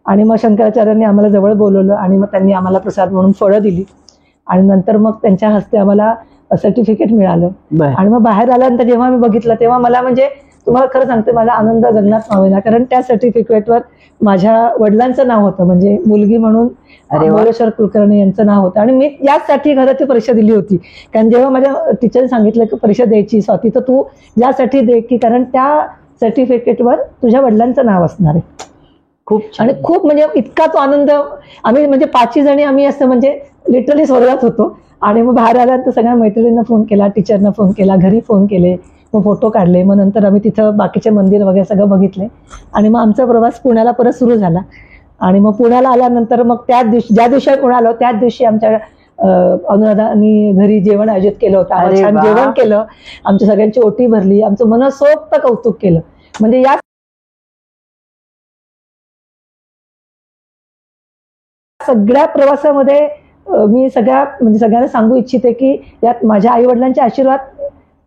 आणि मग शंकराचार्यांनी आम्हाला जवळ बोलवलं आणि मग त्यांनी आम्हाला प्रसाद म्हणून फळं दिली आणि नंतर मग त्यांच्या हस्ते आम्हाला सर्टिफिकेट मिळालं. आणि मग बाहेर आल्यानंतर जेव्हा मी बघितलं तेव्हा मला म्हणजे तुम्हाला खरं सांगते माझा आनंद गगनात मावेना, कारण त्या सर्टिफिकेटवर माझ्या वडिलांचं नाव होतं, म्हणजे मुलगी म्हणून मोरेश्वर कुलकर्णी यांचं नाव होतं. आणि मी याचसाठी घराची परीक्षा दिली होती, कारण जेव्हा माझ्या टीचरने सांगितलं की परीक्षा द्यायची स्वाती तर तू यासाठी दे की कारण त्या सर्टिफिकेटवर तुझ्या वडिलांचं नाव असणार आहे. आणि खूप म्हणजे इतका तो आनंद, आम्ही म्हणजे 5 जणी आम्ही असं म्हणजे लिटरली स्वर्गात होतो. आणि मग बाहेर आल्यानंतर सगळ्या मैत्रिणींना फोन केला, टीचरना फोन केला, घरी फोन केले, मग फोटो काढले. मग नंतर आम्ही तिथं बाकीचे मंदिर वगैरे सगळं बघितले आणि मग आमचा प्रवास पुण्याला परत सुरू झाला. आणि मग पुण्याला आल्यानंतर मग त्याच दिवशी, ज्या दिवशी पुण्याला आलो त्याच दिवशी आमच्या अनुराधानी घरी जेवण आयोजित केलं होतं. आम्हाला छान जेवण केलं, आमच्या सगळ्यांची ओटी भरली, आमचं मनसोक्त कौतुक केलं. म्हणजे या सगळ्या प्रवासामध्ये मी सगळ्यांना सांगू इच्छिते की यात माझ्या आई वडिलांचे आशीर्वाद,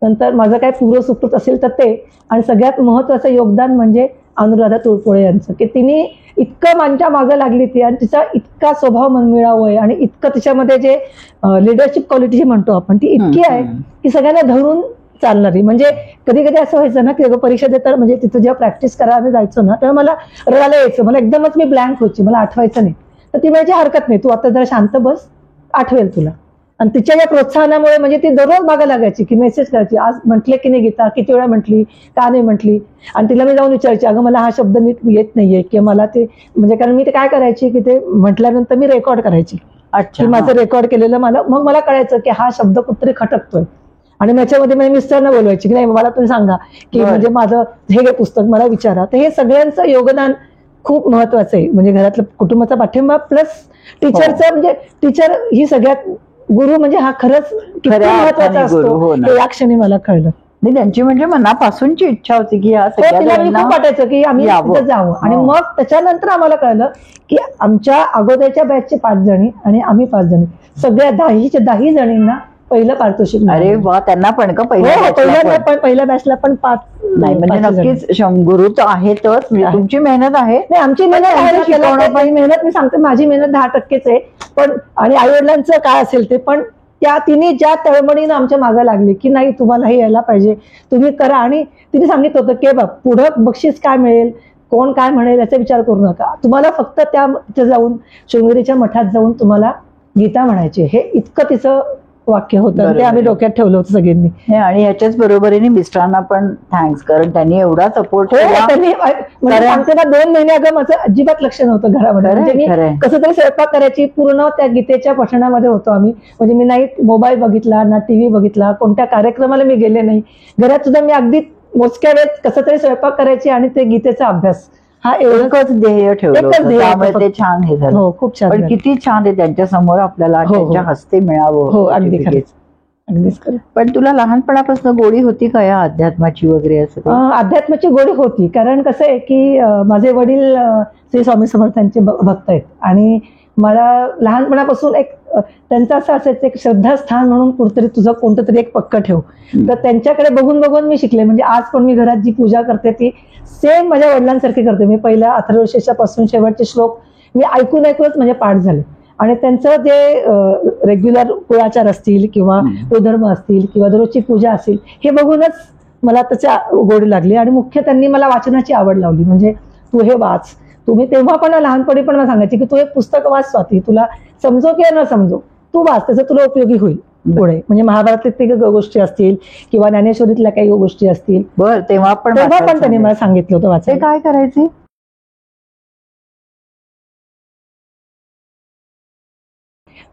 नंतर माझं काय पूर्व सुकृत असेल तर ते, आणि सगळ्यात महत्वाचं योगदान म्हणजे अनुराधा तुळपुळे यांचं, की तिने इतकं माझ्या मागं लागली ती, आणि तिचा इतका स्वभाव मनमिळाऊ आहे, आणि इतकं तिच्यामध्ये जे लिडरशिप क्वालिटी म्हणतो आपण ती इतकी आहे की सगळ्यांना धरून चालणारी. म्हणजे कधी कधी असं व्हायचं ना की परीक्षा देतात, म्हणजे तिथं जेव्हा प्रॅक्टिस करायला जायचो ना तेव्हा मला रडायला यायचं, मला एकदमच मी ब्लँक व्हायची, मला आठवायचं नाही. तर ती म्हणजे हरकत नाही, तू आता जरा शांत बस, आठवेल तुला. आणि तिच्या या प्रोत्साहनामुळे म्हणजे ती दररोज मागं लागायची की मेसेज करायची, आज म्हटले की नाही गीता, किती वेळा म्हटली, का नाही म्हटली. आणि तिला मी जाऊन विचारायची, अगं मला हा शब्द नीट येत नाहीये, किंवा मला ते म्हणजे, कारण मी ते काय करायची की ते म्हटल्यानंतर मी रेकॉर्ड करायची, की माझं रेकॉर्ड केलेलं मग मला कळायचं की हा शब्द कुठतरी खटकतोय. आणि त्याच्यामध्ये मी मिस्टरना बोलवायची की नाही मला तुम्ही सांगा की म्हणजे माझं हे पुस्तक मला विचारा. तर हे सगळ्यांचं योगदान खूप महत्वाचं आहे, म्हणजे घरातलं कुटुंबाचा पाठिंबा प्लस टीचरचं, म्हणजे टीचर ही सगळ्यात गुरु म्हणजे हा खरंच किती महत्वाचा असतो हे या क्षणी मला कळलं. त्यांची म्हणजे मनापासूनची इच्छा होती की तिला मी खूप वाटायचं की आम्ही तिथं जावं. आणि मग त्याच्यानंतर आम्हाला कळलं की आमच्या अगोदरच्या बॅचचे 5 जणी आणि आम्ही 5 जणी, सगळ्या 10 जणींना पहिलं पारितोषिक. अरे वा, त्यांना पण का पहिल्या बॅचला पण 5 नाही, म्हणजे नक्कीच गुरु तर आहेतच, म्हणजे तुमची मेहनत आहे. नाही, आमची मेहनत आहे, मेहनत मी सांगते माझी मेहनत 10%च आहे, पण आणि आई वडिलांचं काय असेल ते, पण त्या तिने ज्या तळमळीनं आमच्या मागे लागली की नाही तुम्हाला हे यायला पाहिजे, तुम्ही करा. आणि तिने सांगितलं होतं की बाप पुढं बक्षीस काय मिळेल, कोण काय म्हणेल याचा विचार करू नका, तुम्हाला फक्त तिथे जाऊन शृंगेरीच्या मठात जाऊन तुम्हाला गीता म्हणायची, हे इतकं तिचं वाक्य होतं. ते आम्ही डोक्यात ठेवलं होतं सगळ्यांनी. आणि याच्याच बरोबरीने मिस्टरांना पण थँक्स, कारण त्यांनी एवढा सपोर्ट सांगते ना 2 महिने अगं माझं अजिबात लक्ष नव्हतं घरामध्ये. म्हणजे मी कसं तरी स्वयंपाक करायची, पूर्ण त्या गीतेच्या पठणामध्ये होतो आम्ही. म्हणजे मी नाही मोबाईल बघितला ना टीव्ही बघितला, कोणत्या कार्यक्रमाला मी गेले नाही. घरात सुद्धा मी अगदी मोजक्या वेळेत कसं तरी स्वयंपाक करायची आणि ते गीतेचा अभ्यास, हा एवढंच ध्येय ठेवलं, त्यामुळे ते छान हे झालं. हो, खूप छान. पण किती छान आहे त्यांच्या समोर आपल्याला त्यांच्या हस्ते मिळावं. हो, अगदी अगदीच खरं. पण तुला लहानपणापासून गोडी होती का या अध्यात्माची वगैरे? असं अध्यात्माची गोडी होती, कारण कसं आहे की माझे वडील श्री स्वामी समर्थांचे भक्त आहेत, आणि मला लहानपणापासून एक त्यांचं असं असायचं एक श्रद्धास्थान म्हणून कुठेतरी तुझं कोणतं तरी एक पक्क ठेव. तर त्यांच्याकडे बघून बघून मी शिकले. म्हणजे आज पण मी घरात जी पूजा करते ती सेम माझ्या वडिलांसारखी करते. मी पहिल्या अथर्वशीर्षापासून शेवटचे श्लोक मी ऐकूनच म्हणजे पाठ झाले. आणि त्यांचं जे रेग्युलर कुळाचार असतील किंवा गुणधर्म असतील किंवा दररोजची पूजा असेल हे बघूनच मला त्याच्या गोडी लागली. आणि मुख्य त्यांनी मला वाचनाची आवड लावली. म्हणजे तू हे वाच. तुम्ही तेव्हा पण लहानपणी पण मला सांगायची की तू एक पुस्तक वाच स्वाती, तुला समजो किंवा न समजो तू वाच, त्याचा तुला उपयोगी होईल पुढे. म्हणजे महाभारतातल्या गोष्टी असतील किंवा ज्ञानेश्वरीतल्या काही गोष्टी असतील. बरं, तेव्हा पण त्यांनी मला सांगितलं होतं वाचायला. काय करायचे?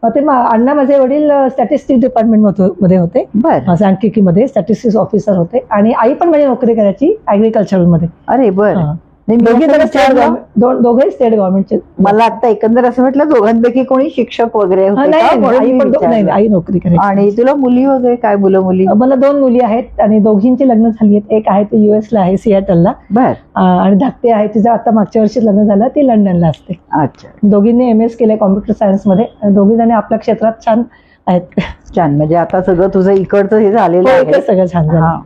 ते अण्णा माझे वडील स्टॅटिस्टिक्स डिपार्टमेंट मध्ये होते, सांख्यिकीमध्ये स्टॅटिस्टिक्स ऑफिसर होते. आणि आई पण माझी नोकरी करायची ऍग्रिकल्चर मध्ये. अरे बरं. दोघे स्टेट गव्हर्नमेंटचे. मला आता एकंदर असं म्हटलं दोघांपैकी कोणी शिक्षक वगैरे आई नोकरी करायची. आणि तुला मुली वगैरे काय? मुली मला 2 मुली आहेत आणि दोघींची लग्न झाली आहेत. एक आहे ती US ला आहे, सियाटलला. आणि धाकटे आहे तिचं आता मागच्या वर्षी लग्न झालं, ती लंडनला असते. अच्छा. दोघींनी MS केलंय कॉम्प्युटर सायन्स मध्ये. दोघी जणी आपल्या क्षेत्रात छान आहेत. छान. म्हणजे आता सगळं तुझं इकडचं हे झालेलं आहे, सगळं छान झालं.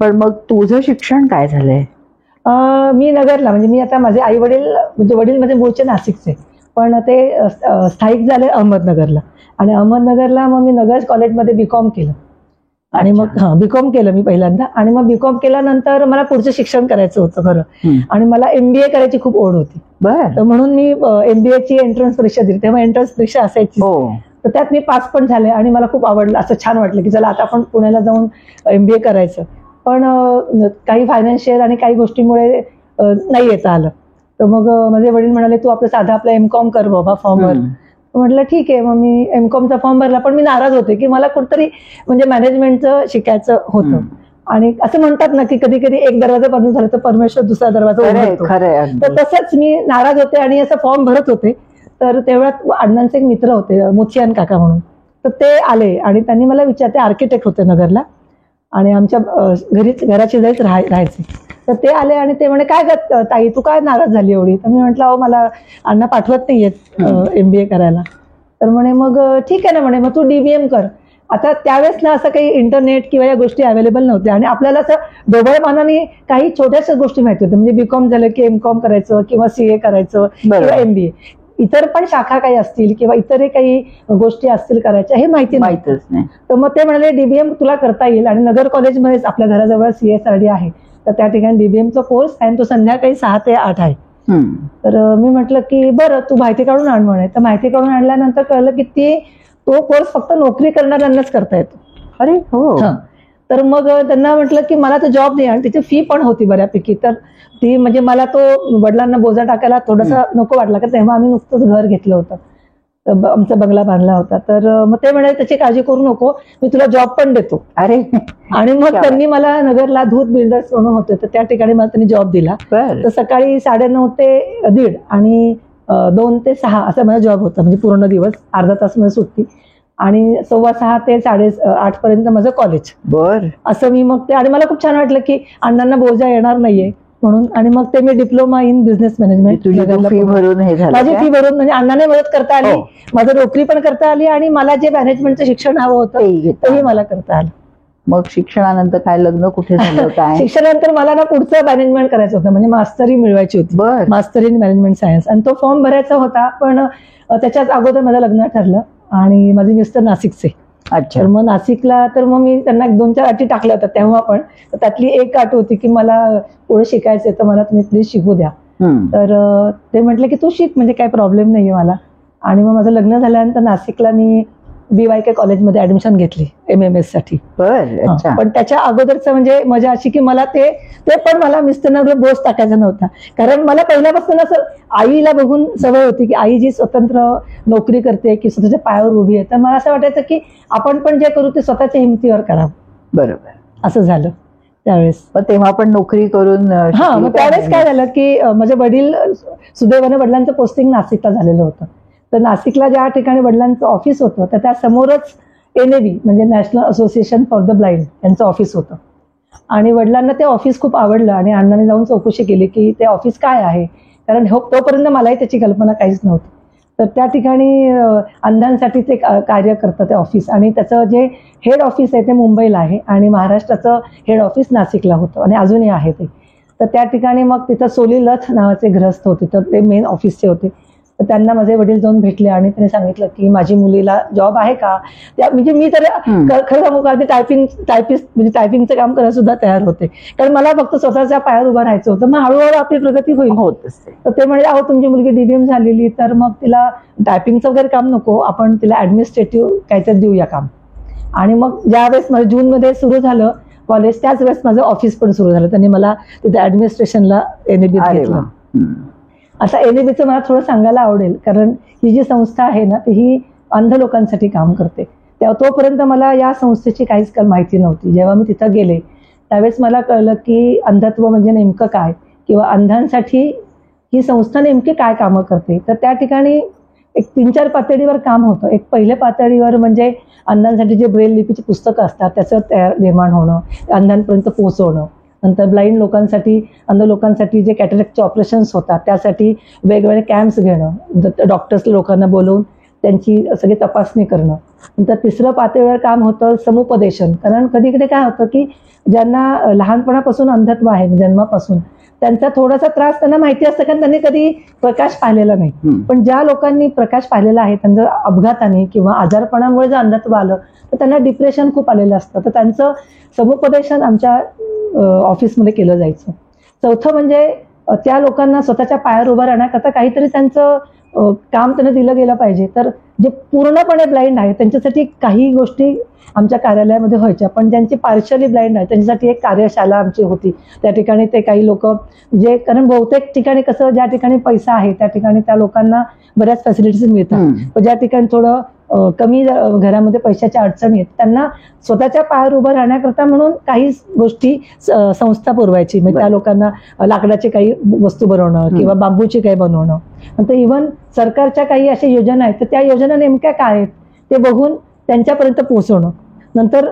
पण मग तुझं शिक्षण काय झालंय? मी नगरला, म्हणजे मी आता माझे आई वडील म्हणजे वडील माझे मूळचे नाशिकचे, पण ते स्थायिक झाले अहमदनगरला. आणि अहमदनगरला मग मी नगर कॉलेजमध्ये BCom केलं. आणि मग BCom केलं मी पहिल्यांदा. आणि मग BCom केल्यानंतर मला पुढचं शिक्षण करायचं होतं खरं. आणि मला MBA करायची खूप ओढ होती. तर म्हणून मी MBA ची एंट्रन्स परीक्षा दिली. तेव्हा एंट्रन्स परीक्षा असायची, तर त्यात मी पास पण झाले. आणि मला खूप आवडलं, असं छान वाटलं की चला आता आपण पुण्याला जाऊन MBA करायचं. पण काही फायनान्शियल आणि काही गोष्टीमुळे नाही येता आलं. तर मग माझे वडील म्हणाले तू आपलं साधा आपला MCom कर बाबा, फॉर्म भर. म्हटलं ठीक आहे. मग मी MCOMचा फॉर्म भरला. पण मी नाराज होते की मला कुठतरी म्हणजे मॅनेजमेंटचं शिकायचं होतं. आणि असं म्हणतात ना की कधी कधी एक दरवाजा बंद झाला तर परमेश्वर दुसरा दरवाजा उघडतो. खरंय तर तसंच मी नाराज होते आणि असं फॉर्म भरत होते. तर तेवढ्यात अण्णांचे एक मित्र होते मुचियान काका म्हणून, तर ते आले आणि त्यांनी मला ते आर्किटेक्ट होते नगरला आणि आमच्या घराची जाईच राहायचे. तर ते आले आणि ते म्हणे, काय ताई तू काय नाराज झाली एवढी? तर मी म्हटलं अहो मला अण्णा पाठवत नाहीयेत MBA करायला. तर म्हणे मग ठीक आहे ना म्हणे, मग तू DBM कर. आता त्यावेळेस ना असं काही इंटरनेट किंवा या गोष्टी अवेलेबल नव्हत्या आणि आपल्याला असं ढोबळमानाने काही छोट्याशा गोष्टी माहिती होत्या. म्हणजे BCom झालं की MCom करायचं किंवा CA करायचं किंवा MBA. इतर पण शाखा काही असतील किंवा इतरही काही गोष्टी असतील करायच्या हे माहितीच नाही. तर मग ते म्हणाले DBM तुला करता येईल आणि नगर कॉलेजमध्येच आपल्या घराजवळ CSRD आहे, तर त्या ठिकाणी DBMचा कोर्स आहे. तो संध्याकाळी 6 ते 8 आहे. तर मी म्हटलं की बरं तू माहिती काढून आण म्हणे. तर माहिती काढून आणल्यानंतर कळलं की तो कोर्स फक्त नोकरी करणाऱ्यांनाच करता येतो. अरे हो. तर मग त्यांना म्हटलं की मला तर जॉब नाही आणि त्याची फी पण होती बऱ्यापैकी. तर ती म्हणजे मला तो वडिलांना बोजा टाकायला थोडासा नको वाटला, कारण तेव्हा आम्ही नुकतंच घर घेतलं होतं, आमचा बंगला बांधला होता. तर मग ते म्हणाले त्याची काळजी करू नको, मी तुला जॉब पण देतो. अरे. आणि मग त्यांनी मला नगरला धूत बिल्डर्स म्हणून होते, तर त्या ठिकाणी मला त्यांनी जॉब दिला. तर सकाळी 9:30 ते 1:30 आणि 2 ते 6 असा माझा जॉब होता. म्हणजे पूर्ण दिवस, अर्धा तास मला सुट्टी आणि 6:15 ते 8:30 पर्यंत माझं कॉलेज. बर. असं मी मग ते, आणि मला खूप छान वाटलं की अण्णांना बोजा येणार नाहीये म्हणून. आणि मग ते मी diploma in business management fee भरून हे झालं. माझी फी भरून, म्हणजे अण्णाने मदत करता आली, माझं नोकरी पण करता आली आणि मला जे मॅनेजमेंटचं शिक्षण हवं होतं तेही मला करता आलं. मग शिक्षणानंतर काय लग्न कुठे झालं काय? शिक्षणानंतर मला ना पुढचं मॅनेजमेंट करायचं होतं, म्हणजे मास्टरी मिळवायची होती, मास्टर इन मॅनेजमेंट सायन्स. आणि तो फॉर्म भरायचा होता, पण त्याच्याच अगोदर माझं लग्न ठरलं आणि माझे मिस्टर नाशिकचे. अच्छा. तर मग नाशिकला, तर मग मी त्यांना 2-4 अटी टाकल्या होत्या तेव्हा पण. तर त्यातली एक अट होती की मला पुढे शिकायचंय, तर मला तुम्ही प्लीज शिकू द्या. तर ते म्हटले की तू शिक, म्हणजे काही प्रॉब्लेम नाहीये मला. आणि मग माझं लग्न झाल्यानंतर नाशिकला मी BYK कॉलेजमध्ये ऍडमिशन घेतली MMS साठी. पण त्याच्या अगोदरचं म्हणजे मजा अशी की मला ते पण मला मिस्टरना बोज टाकायचा नव्हता, कारण मला पहिल्यापासून असं आईला बघून सवय होती की आई जी स्वतंत्र नोकरी करते की स्वतःच्या पायावर उभी आहे, तर मला असं वाटायचं की आपण पण जे करू ते स्वतःच्या हिमतीवर करावं. बरोबर. असं झालं त्यावेळेस. तेव्हा पण नोकरी करून. मग त्यावेळेस काय झालं की माझे वडील सुदैवाने वडिलांचं पोस्टिंग नाशिकला झालेलं होतं. तर नाशिकला ज्या ठिकाणी वडिलांचं ऑफिस होतं तर त्या समोरच NAB म्हणजे national association for the blind यांचं ऑफिस होतं. आणि वडिलांना ते ऑफिस खूप आवडलं आणि अण्णांनी जाऊन चौकशी केली की ते ऑफिस काय आहे, कारण तोपर्यंत मलाही त्याची कल्पना काहीच नव्हती. तर त्या ठिकाणी अंधांसाठी ते कार्य करतं ते ऑफिस, आणि त्याचं जे हेड ऑफिस आहे ते मुंबईला आहे आणि महाराष्ट्राचं हेड ऑफिस नाशिकला होतं आणि अजूनही आहे ते. तर त्या ठिकाणी मग तिथं सोली लथ नावाचे गृहस्थ होते, तर ते मेन ऑफिसचे होते. तर त्यांना माझे वडील जाऊन भेटले आणि त्यांनी सांगितलं की माझी मुलीला जॉब आहे का. म्हणजे मी तर खरं सांगू का, टायपिस्ट म्हणजे टायपिंगचं काम करायला सुद्धा तयार होते, कारण मला फक्त स्वतःच्या पायावर उभं राहायचं होतं. मग हळूहळू आपली प्रगती होत असते. तर ते म्हणजे अहो तुमची मुलगी DBM झालेली, तर मग तिला टायपिंगचं वगैरे काम नको, आपण तिला ऍडमिनिस्ट्रेटिव्ह काहीतरी देऊया काम. आणि मग ज्यावेळेस माझं जूनमध्ये सुरू झालं कॉलेज, त्याच वेळेस माझं ऑफिस पण सुरू झालं. त्यांनी मला तिथे ऍडमिनिस्ट्रेशनला NAB घेतलं. आता NABचं मला थोडं सांगायला आवडेल, कारण ही जी संस्था आहे ना, ही अंध लोकांसाठी काम करते. तोपर्यंत मला या संस्थेची काहीच माहिती नव्हती. जेव्हा मी तिथं गेले त्यावेळेस मला कळलं की अंधत्व म्हणजे नेमकं काय, किंवा अंधांसाठी ही संस्था नेमकी काय कामं करते. तर त्या ठिकाणी एक 3-4 पातळीवर काम होतं. एक पहिल्या पातळीवर म्हणजे अंधांसाठी जे ब्रेल लिपीची पुस्तकं असतात त्याचं निर्माण होणं, अंधांपर्यंत पोहोचवणं. नंतर ब्लाइंड लोकांसाठी, अंध लोकांसाठी जे कॅटरॅक्टचे ऑपरेशन्स होतात त्यासाठी वेगवेगळे कॅम्प्स घेणं, डॉक्टर्स लोकांना बोलवून त्यांची सगळी तपासणी करणं. नंतर 3रं पातळीवर काम होतं समुपदेशन, कारण कधी कधी काय होतं की ज्यांना लहानपणापासून अंधत्व आहे, जन्मापासून, त्यांचा थोडासा त्रास त्यांना माहिती असतं, कारण त्यांनी कधी प्रकाश पाहिलेला नाही. पण ज्या लोकांनी प्रकाश पाहिलेला आहे, त्यांचं अपघाताने किंवा आजारपणामुळे जर अंधत्व आलं तर त्यांना डिप्रेशन खूप आलेलं असतं. तर त्यांचं समुपदेशन आमच्या ऑफिसमध्ये केलं जायचं. 4थं म्हणजे त्या लोकांना स्वतःच्या पायावर उभं राहण्याकरता काहीतरी त्यांचं काम त्यांना दिलं गेलं पाहिजे. तर जे पूर्णपणे ब्लाइंड आहे त्यांच्यासाठी काही गोष्टी आमच्या कार्यालयामध्ये व्हायच्या, पण ज्यांची पार्शली ब्लाइंड आहे त्यांच्यासाठी एक कार्यशाळा आमची होती. त्या ठिकाणी ते काही लोक जे, कारण बहुतेक ठिकाणी कसं ज्या ठिकाणी पैसा आहे त्या ठिकाणी त्या लोकांना बऱ्याच फॅसिलिटीज मिळतात, पण ज्या ठिकाणी थोडं कमी घरामध्ये पैशाच्या अडचणी आहेत त्यांना स्वतःच्या पायावर उभं राहण्याकरता म्हणून काही गोष्टी संस्था पुरवायची. म्हणजे त्या लोकांना लाकडाचे काही वस्तू बनवणं किंवा बांबूची काही बनवणं. नंतर इव्हन सरकारच्या काही अशा योजना आहेत तर त्या योजना नेमक्या काय आहेत ते बघून त्यांच्यापर्यंत पोहोचवणं. नंतर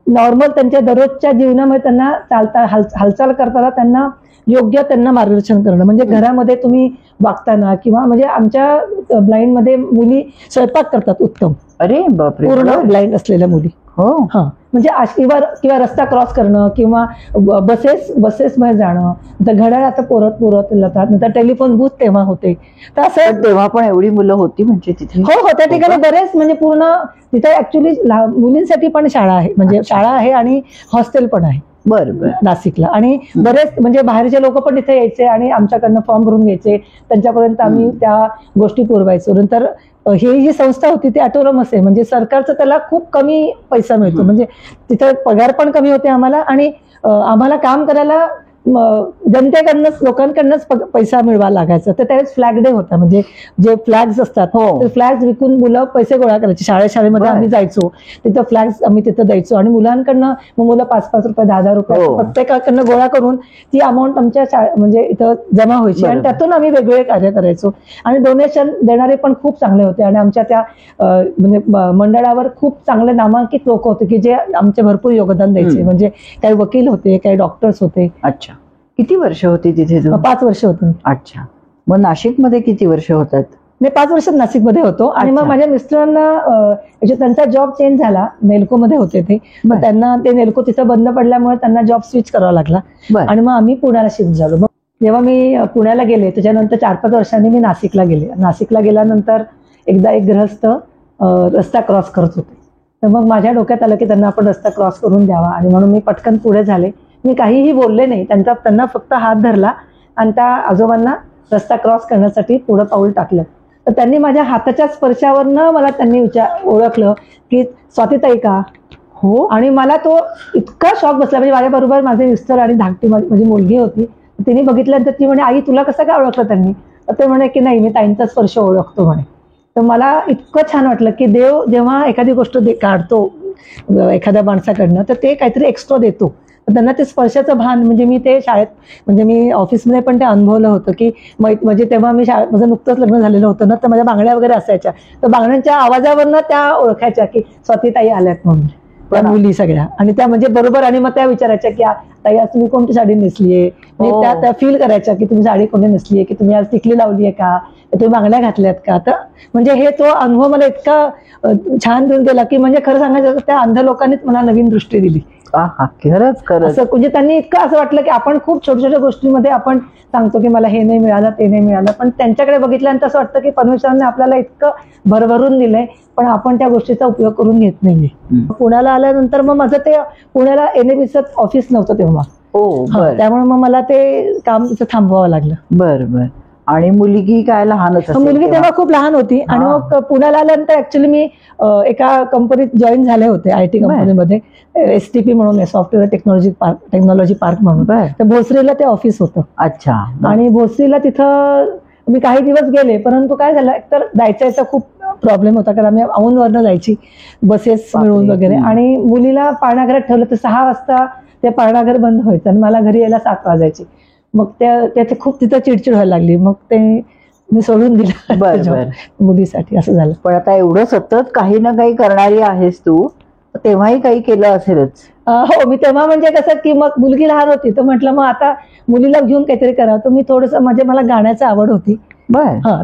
नॉर्मल त्यांच्या दररोजच्या जीवनामध्ये त्यांना चालता हालचाल करताना त्यांना योग्य त्यांना मार्गदर्शन करणं. म्हणजे घरामध्ये तुम्ही वागताना किंवा म्हणजे आमच्या ब्लाइंडमध्ये मुली स्वयंपाक करतात उत्तम. अरे बापरे, पूर्ण ब्लाइंड असलेल्या मुली. हो. हा म्हणजे किंवा रस्ता क्रॉस करणं किंवा बसेसमध्ये जाणं. नंतर घड्याळ आता पुरत जातात. नंतर टेलिफोन बूथ तेव्हा होते. तर असं तेव्हा पण एवढी मुलं होती म्हणजे तिथे? हो, त्या ठिकाणी बरेच म्हणजे पूर्ण तिथे ऍक्च्युली मुलींसाठी पण शाळा आहे. म्हणजे शाळा आहे आणि हॉस्टेल पण आहे. बरं नाशिकला. आणि बरेच म्हणजे बाहेरचे लोक पण तिथे यायचे आणि आमच्याकडनं फॉर्म भरून घ्यायचे. त्यांच्यापर्यंत आम्ही त्या गोष्टी पुरवायचो. नंतर ही जी संस्था होती ती ऑटोनॉमस आहे. म्हणजे सरकारचा त्याला खूप कमी पैसा मिळतो. म्हणजे तिथे पगार पण कमी होते आम्हाला आणि आम्हाला काम करायला जनतेकडनंच लोकांकडनंच पैसा मिळवा लागायचा. तर त्यावेळेस फ्लॅग डे होता. म्हणजे जे फ्लॅग्स असतात ते फ्लॅग्स विकून मुलं पैसे गोळा करायचे. शाळेमध्ये आम्ही जायचो तिथं फ्लॅग्स आम्ही तिथं द्यायचो आणि मुलांकडनं मुलं 5-5 रुपये 10-10 रुपये प्रत्येकाकडनं गोळा करून ती अमाऊंट आमच्या म्हणजे इथं जमा व्हायची आणि त्यातून आम्ही वेगवेगळे कार्य करायचो. आणि डोनेशन देणारे पण खूप चांगले होते आणि आमच्या त्या म्हणजे मंडळावर खूप चांगले नामांकित लोक होते की जे आमचे भरपूर योगदान द्यायचे. म्हणजे काही वकील होते, काही डॉक्टर्स होते. अच्छा. किती वर्ष होती तिथे? 5 वर्ष होती. अच्छा. मग नाशिकमध्ये किती वर्ष होतात? मी 5 वर्ष नाशिकमध्ये होतो. आणि मग माझ्या मिस्टरांना त्यांचा जॉब चेंज झाला. नेल्कोमध्ये होते ते. मग त्यांना ते नेल्को तिथं बंद पडल्यामुळे त्यांना जॉब स्विच करावा लागला आणि मग आम्ही पुण्याला शिफ्ट झालो. मग जेव्हा मी पुण्याला गेले त्याच्यानंतर 4-5 वर्षांनी मी नाशिकला गेले. नाशिकला गेल्यानंतर एकदा एक गृहस्थ रस्ता क्रॉस करत होते. तर मग माझ्या डोक्यात आलं की त्यांना आपण रस्ता क्रॉस करून द्यावा आणि म्हणून मी पटकन पुढे झाले. मी काहीही बोलले नाही. त्यांना फक्त हात धरला आणि त्या आजोबांना रस्ता क्रॉस करण्यासाठी पुढं पाऊल टाकलं. तर त्यांनी माझ्या हाताच्या स्पर्शावरनं मला त्यांनी ओळखलं की स्वातीताई का? हो. आणि मला तो इतका शॉक बसला. म्हणजे माझ्याबरोबर माझे मिस्टर आणि धाकटी माझी मुलगी होती. तिने बघितल्यानंतर ती म्हणे आई तुला कसं काय ओळखलं त्यांनी? तर ते म्हणे की नाही मी ताईंचा स्पर्श ओळखतो म्हणे. तर मला इतकं छान वाटलं की देव जेव्हा एखादी गोष्ट काढतो एखाद्या माणसाकडनं तर ते काहीतरी एक्स्ट्रा देतो. त्यांना ते स्पर्शाचं भान म्हणजे मी ते शाळेत म्हणजे मी ऑफिसमध्ये पण ते अनुभवलं होतं की म्हणजे तेव्हा मी माझं नुकतंच लग्न झालेलं होतं ना तर माझ्या बांगड्या वगैरे असायच्या. तर बांगड्यांच्या आवाजावरनं त्या ओळखायच्या की स्वातीताई आल्यात म्हणून त्या मुली सगळ्या. आणि त्या म्हणजे बरोबर आणि मग त्या विचारायच्या की ताई आज तुम्ही कोणती साडी नेसलीये? म्हणजे त्या फील करायच्या की तुम्ही साडी कोणी नेसलीये की तुम्ही आज टिकली लावली आहे का? तुम्ही बांगड्या घातल्यात का? तर म्हणजे हे तो अनुभव मला इतका छान देऊन गेला की म्हणजे खरं सांगायचं तर त्या अंध लोकांनीच मला नवीन दृष्टी दिली. खरंच असं म्हणजे त्यांनी इतकं असं वाटलं की आपण खूप छोट्या गोष्टींमध्ये आपण सांगतो की मला हे नाही मिळालं ते नाही मिळालं. पण त्यांच्याकडे बघितल्यानंतर असं वाटतं की परमेश्वराने आपल्याला इतकं भरभरून दिलंय पण आपण त्या गोष्टीचा उपयोग करून घेत नाहीये. पुण्याला आल्यानंतर मग माझं ते पुण्याला NABचं ऑफिस नव्हतं तेव्हा. त्यामुळे मग मला ते काम तिथं थांबवावं लागलं. बरं. आणि मुलगी काय लहानच? मुलगी तेव्हा खूप लहान होती. आणि मग पुण्याला आल्यानंतर ऍक्च्युली मी एका कंपनीत जॉईन झाले होते IT कंपनीमध्ये. STP म्हणून आहे, सॉफ्टवेअर टेक्नॉलॉजी पार्क म्हणून. तर भोसरीला ते ऑफिस होतं. अच्छा. आणि भोसरीला तिथं मी काही दिवस गेले परंतु काय झालं एकतर जायचा खूप प्रॉब्लेम होता कारण आम्ही औंधवरनं जायची बसेस मिळून वगैरे. आणि मुलीला पाळणाघरात ठेवलं तर 6 वाजता ते पाळणाघर बंद व्हायचं आणि मला घरी यायला 7 वाजायचे. मग त्याचे खूप तिथं चिडचिड व्हायला लागली. मग ते मी सोडून दिलं मुलीसाठी. असं झालं. पण आता एवढं सतत काही ना काही करणारी आहेस तू, तेव्हाही काही केलं असेलच? हो. मी तेव्हा म्हणजे कसं की मग मुलगी लहान होती तर म्हटलं मग आता मुलीला घेऊन काहीतरी करावं. तर मी थोडंसं म्हणजे मला गाण्याची आवड होती.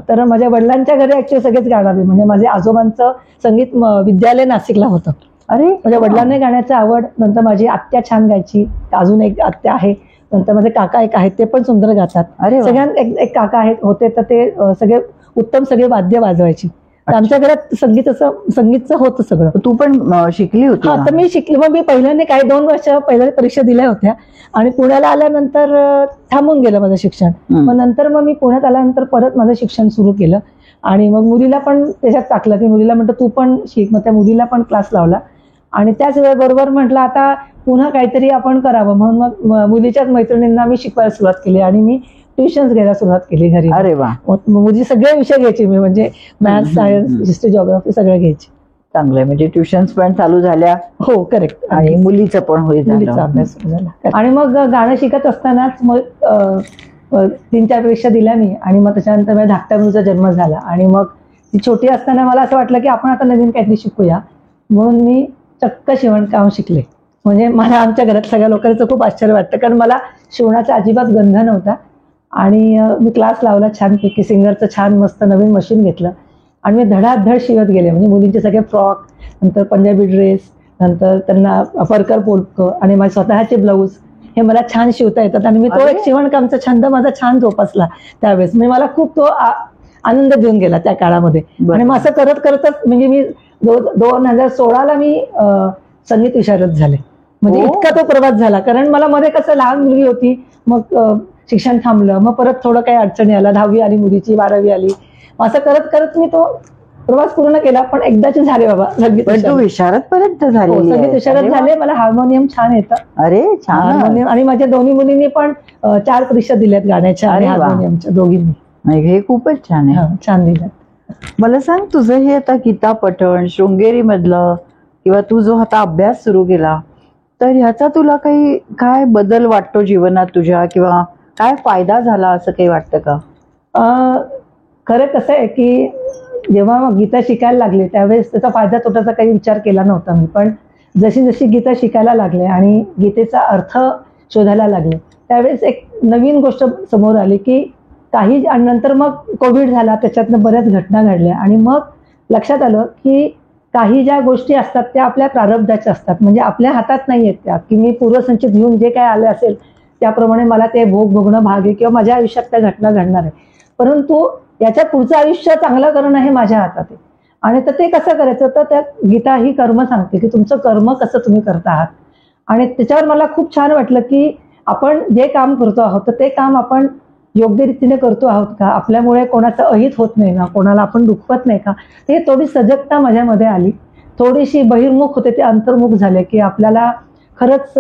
तर माझ्या वडिलांच्या घरी ऍक्च्युअली सगळेच गाणारे. म्हणजे माझ्या आजोबांचं संगीत विद्यालय नाशिकला होतं. अरे माझ्या वडिलांना गाण्याची आवड. नंतर माझी आत्या छान गायची. अजून एक आत्या आहे. नंतर माझे काका एक आहेत ते पण सुंदर गातात. सगळ्यांना एक काका होते तर ते सगळे उत्तम सगळे वाद्य वाजवायची. आमच्या घरात संगीतचं होतं सगळं. तू पण शिकली होती? हा. तर मी शिकली. मग मी पहिल्यांदा काही 2 वर्ष पहिल्या परीक्षा दिल्या होत्या आणि पुण्याला आल्यानंतर थांबून गेलं माझं शिक्षण. मग नंतर मग मी पुण्यात आल्यानंतर परत माझं शिक्षण सुरू केलं आणि मग मुलीला पण त्याच्यात टाकलं की मुलीला म्हटलं तू पण शिक. मग त्या मुलीला पण क्लास लावला आणि त्याच बरोबर म्हटलं आता पुन्हा काहीतरी आपण करावं म्हणून मग मुलीच्याच मैत्रिणींना मी शिकवायला सुरुवात केली आणि मी ट्युशन्स घ्यायला सुरुवात केली घरी. अरे वा, मुली सगळे विषय घ्यायची मी, म्हणजे मॅथ्स, सायन्स, हिस्ट्री, जिओग्राफी सगळं घ्यायची. चांगलंय. म्हणजे ट्युशन्स पण चालू झाल्या. हो, करेक्ट. आणि मुलीचं पण मुलीचा अभ्यास सुरू झाला. आणि मग गाणं शिकत असतानाच मग 3-4 परीक्षा दिल्या मी. आणि मग त्याच्यानंतर माझ्या धाकट्या मुलीचा जन्म झाला. आणि मग ती छोटी असताना मला असं वाटलं की आपण आता नवीन काहीतरी शिकूया, म्हणून मी चक्क शिवणकाम शिकले. म्हणजे मला आमच्या घरात सगळ्या लोकांचं खूप आश्चर्य वाटतं, कारण मला शिवणाचा अजिबात गंध नव्हता. आणि मी क्लास लावला छानपैकी, सिंगरचं छान मस्त नवीन मशीन घेतलं आणि मी धडाधड शिवत गेले. म्हणजे मुलींचे सगळे फ्रॉक, नंतर पंजाबी ड्रेस, नंतर त्यांना परकर पोलकं आणि माझे स्वतःचे ब्लाऊज हे मला छान शिवता येतात. आणि मी तो एक शिवणकामचा छंद माझा छान जोपासला त्यावेळेस. म्हणजे मला खूप तो आनंद देऊन गेला त्या काळामध्ये. आणि मग असं करत करतच म्हणजे मी 2016ला मी संगीत विशारद झाले. म्हणजे इतका तो प्रवास झाला, कारण मला मध्ये कसं लहान मुलगी होती, मग शिक्षण थांबलं, मग परत थोडं काही अडचणी आला, 10वी आली मुलीची, 12वी आली. असं करत करत मी तो प्रवास पूर्ण केला. पण एकदाची झाले बाबा संगीत विशारद पर्यंत झाले. संगीत विशारद झाले. मला हार्मोनियम छान येतं. अरे छान. हार्मोनियम. आणि माझ्या दोन्ही मुलींनी पण 4 परीक्षा दिल्यात गाण्याच्या आणि हार्मोनियमच्या दोघींनी. हे खूपच छान आहे. छान दिल्यात. मला सांग, तुझं हे आता गीता पठण शृंगेरी मधलं किंवा तू जो आता अभ्यास सुरू केला, तर ह्याचा तुला काही काय बदल वाटतो जीवनात तुझ्या, किंवा काय फायदा झाला असं काही वाटतं का? खरं कसं आहे की जेव्हा गीता शिकायला लागले त्यावेळेस त्याचा फायदा तोट्याचा काही विचार केला नव्हता मी. पण जशी जशी गीता शिकायला लागले आणि गीतेचा अर्थ शोधायला लागले, त्यावेळेस एक नवीन गोष्ट समोर आली की काही नंतर मग कोविड झाला, त्याच्यातनं बऱ्याच घटना घडल्या. आणि मग लक्षात आलं की काही ज्या गोष्टी असतात त्या आपल्या प्रारब्धाच्या असतात, म्हणजे आपल्या हातात नाही आहेत त्या, की मी पूर्वसंचित घेऊन जे काय आले असेल त्याप्रमाणे मला ते भोगणं भाग आहे किंवा माझ्या आयुष्यात त्या घटना घडणार आहे. परंतु याच्या पुढचं आयुष्य चांगलं करणं हे माझ्या हातात आहे. आणि तर ते कसं करायचं, तर त्यात गीता ही कर्म सांगते की तुमचं कर्म कसं तुम्ही करता आहात. आणि त्याच्यावर मला खूप छान वाटलं की आपण जे काम करतो आहोत तर ते काम आपण योग्य रीतीने करतो आहोत का, आपल्यामुळे कोणाचं अहित होत नाही का, कोणाला आपण दुखवत नाही का. ते थोडी सजगता माझ्यामध्ये आली. थोडीशी बहिर्मुख होते ते अंतर्मुख झाले की आपल्याला खरंच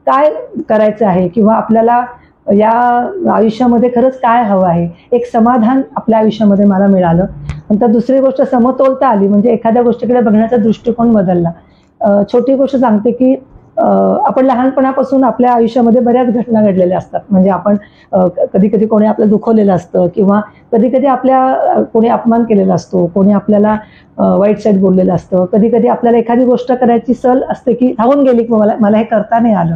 काय करायचं आहे, किंवा आपल्याला या आयुष्यामध्ये खरंच काय हवं आहे. एक समाधान आपल्या आयुष्यामध्ये मला मिळालं. नंतर दुसरी गोष्ट समतोलता आली, म्हणजे एखाद्या गोष्टीकडे बघण्याचा दृष्टिकोन बदलला. छोटी गोष्ट सांगते की आपण लहानपणापासून आपल्या आयुष्यामध्ये बऱ्याच घटना घडलेल्या असतात. म्हणजे आपण कधी कधी कोणी आपलं दुखवलेलं असतं, किंवा कधी कधी आपल्या कोणी अपमान केलेला असतो, कोणी आपल्याला वाईट साईड बोललेलं असतं. कधी कधी आपल्याला एखादी गोष्ट करायची सल असते की धावून गेली की मला हे करता नाही आलं,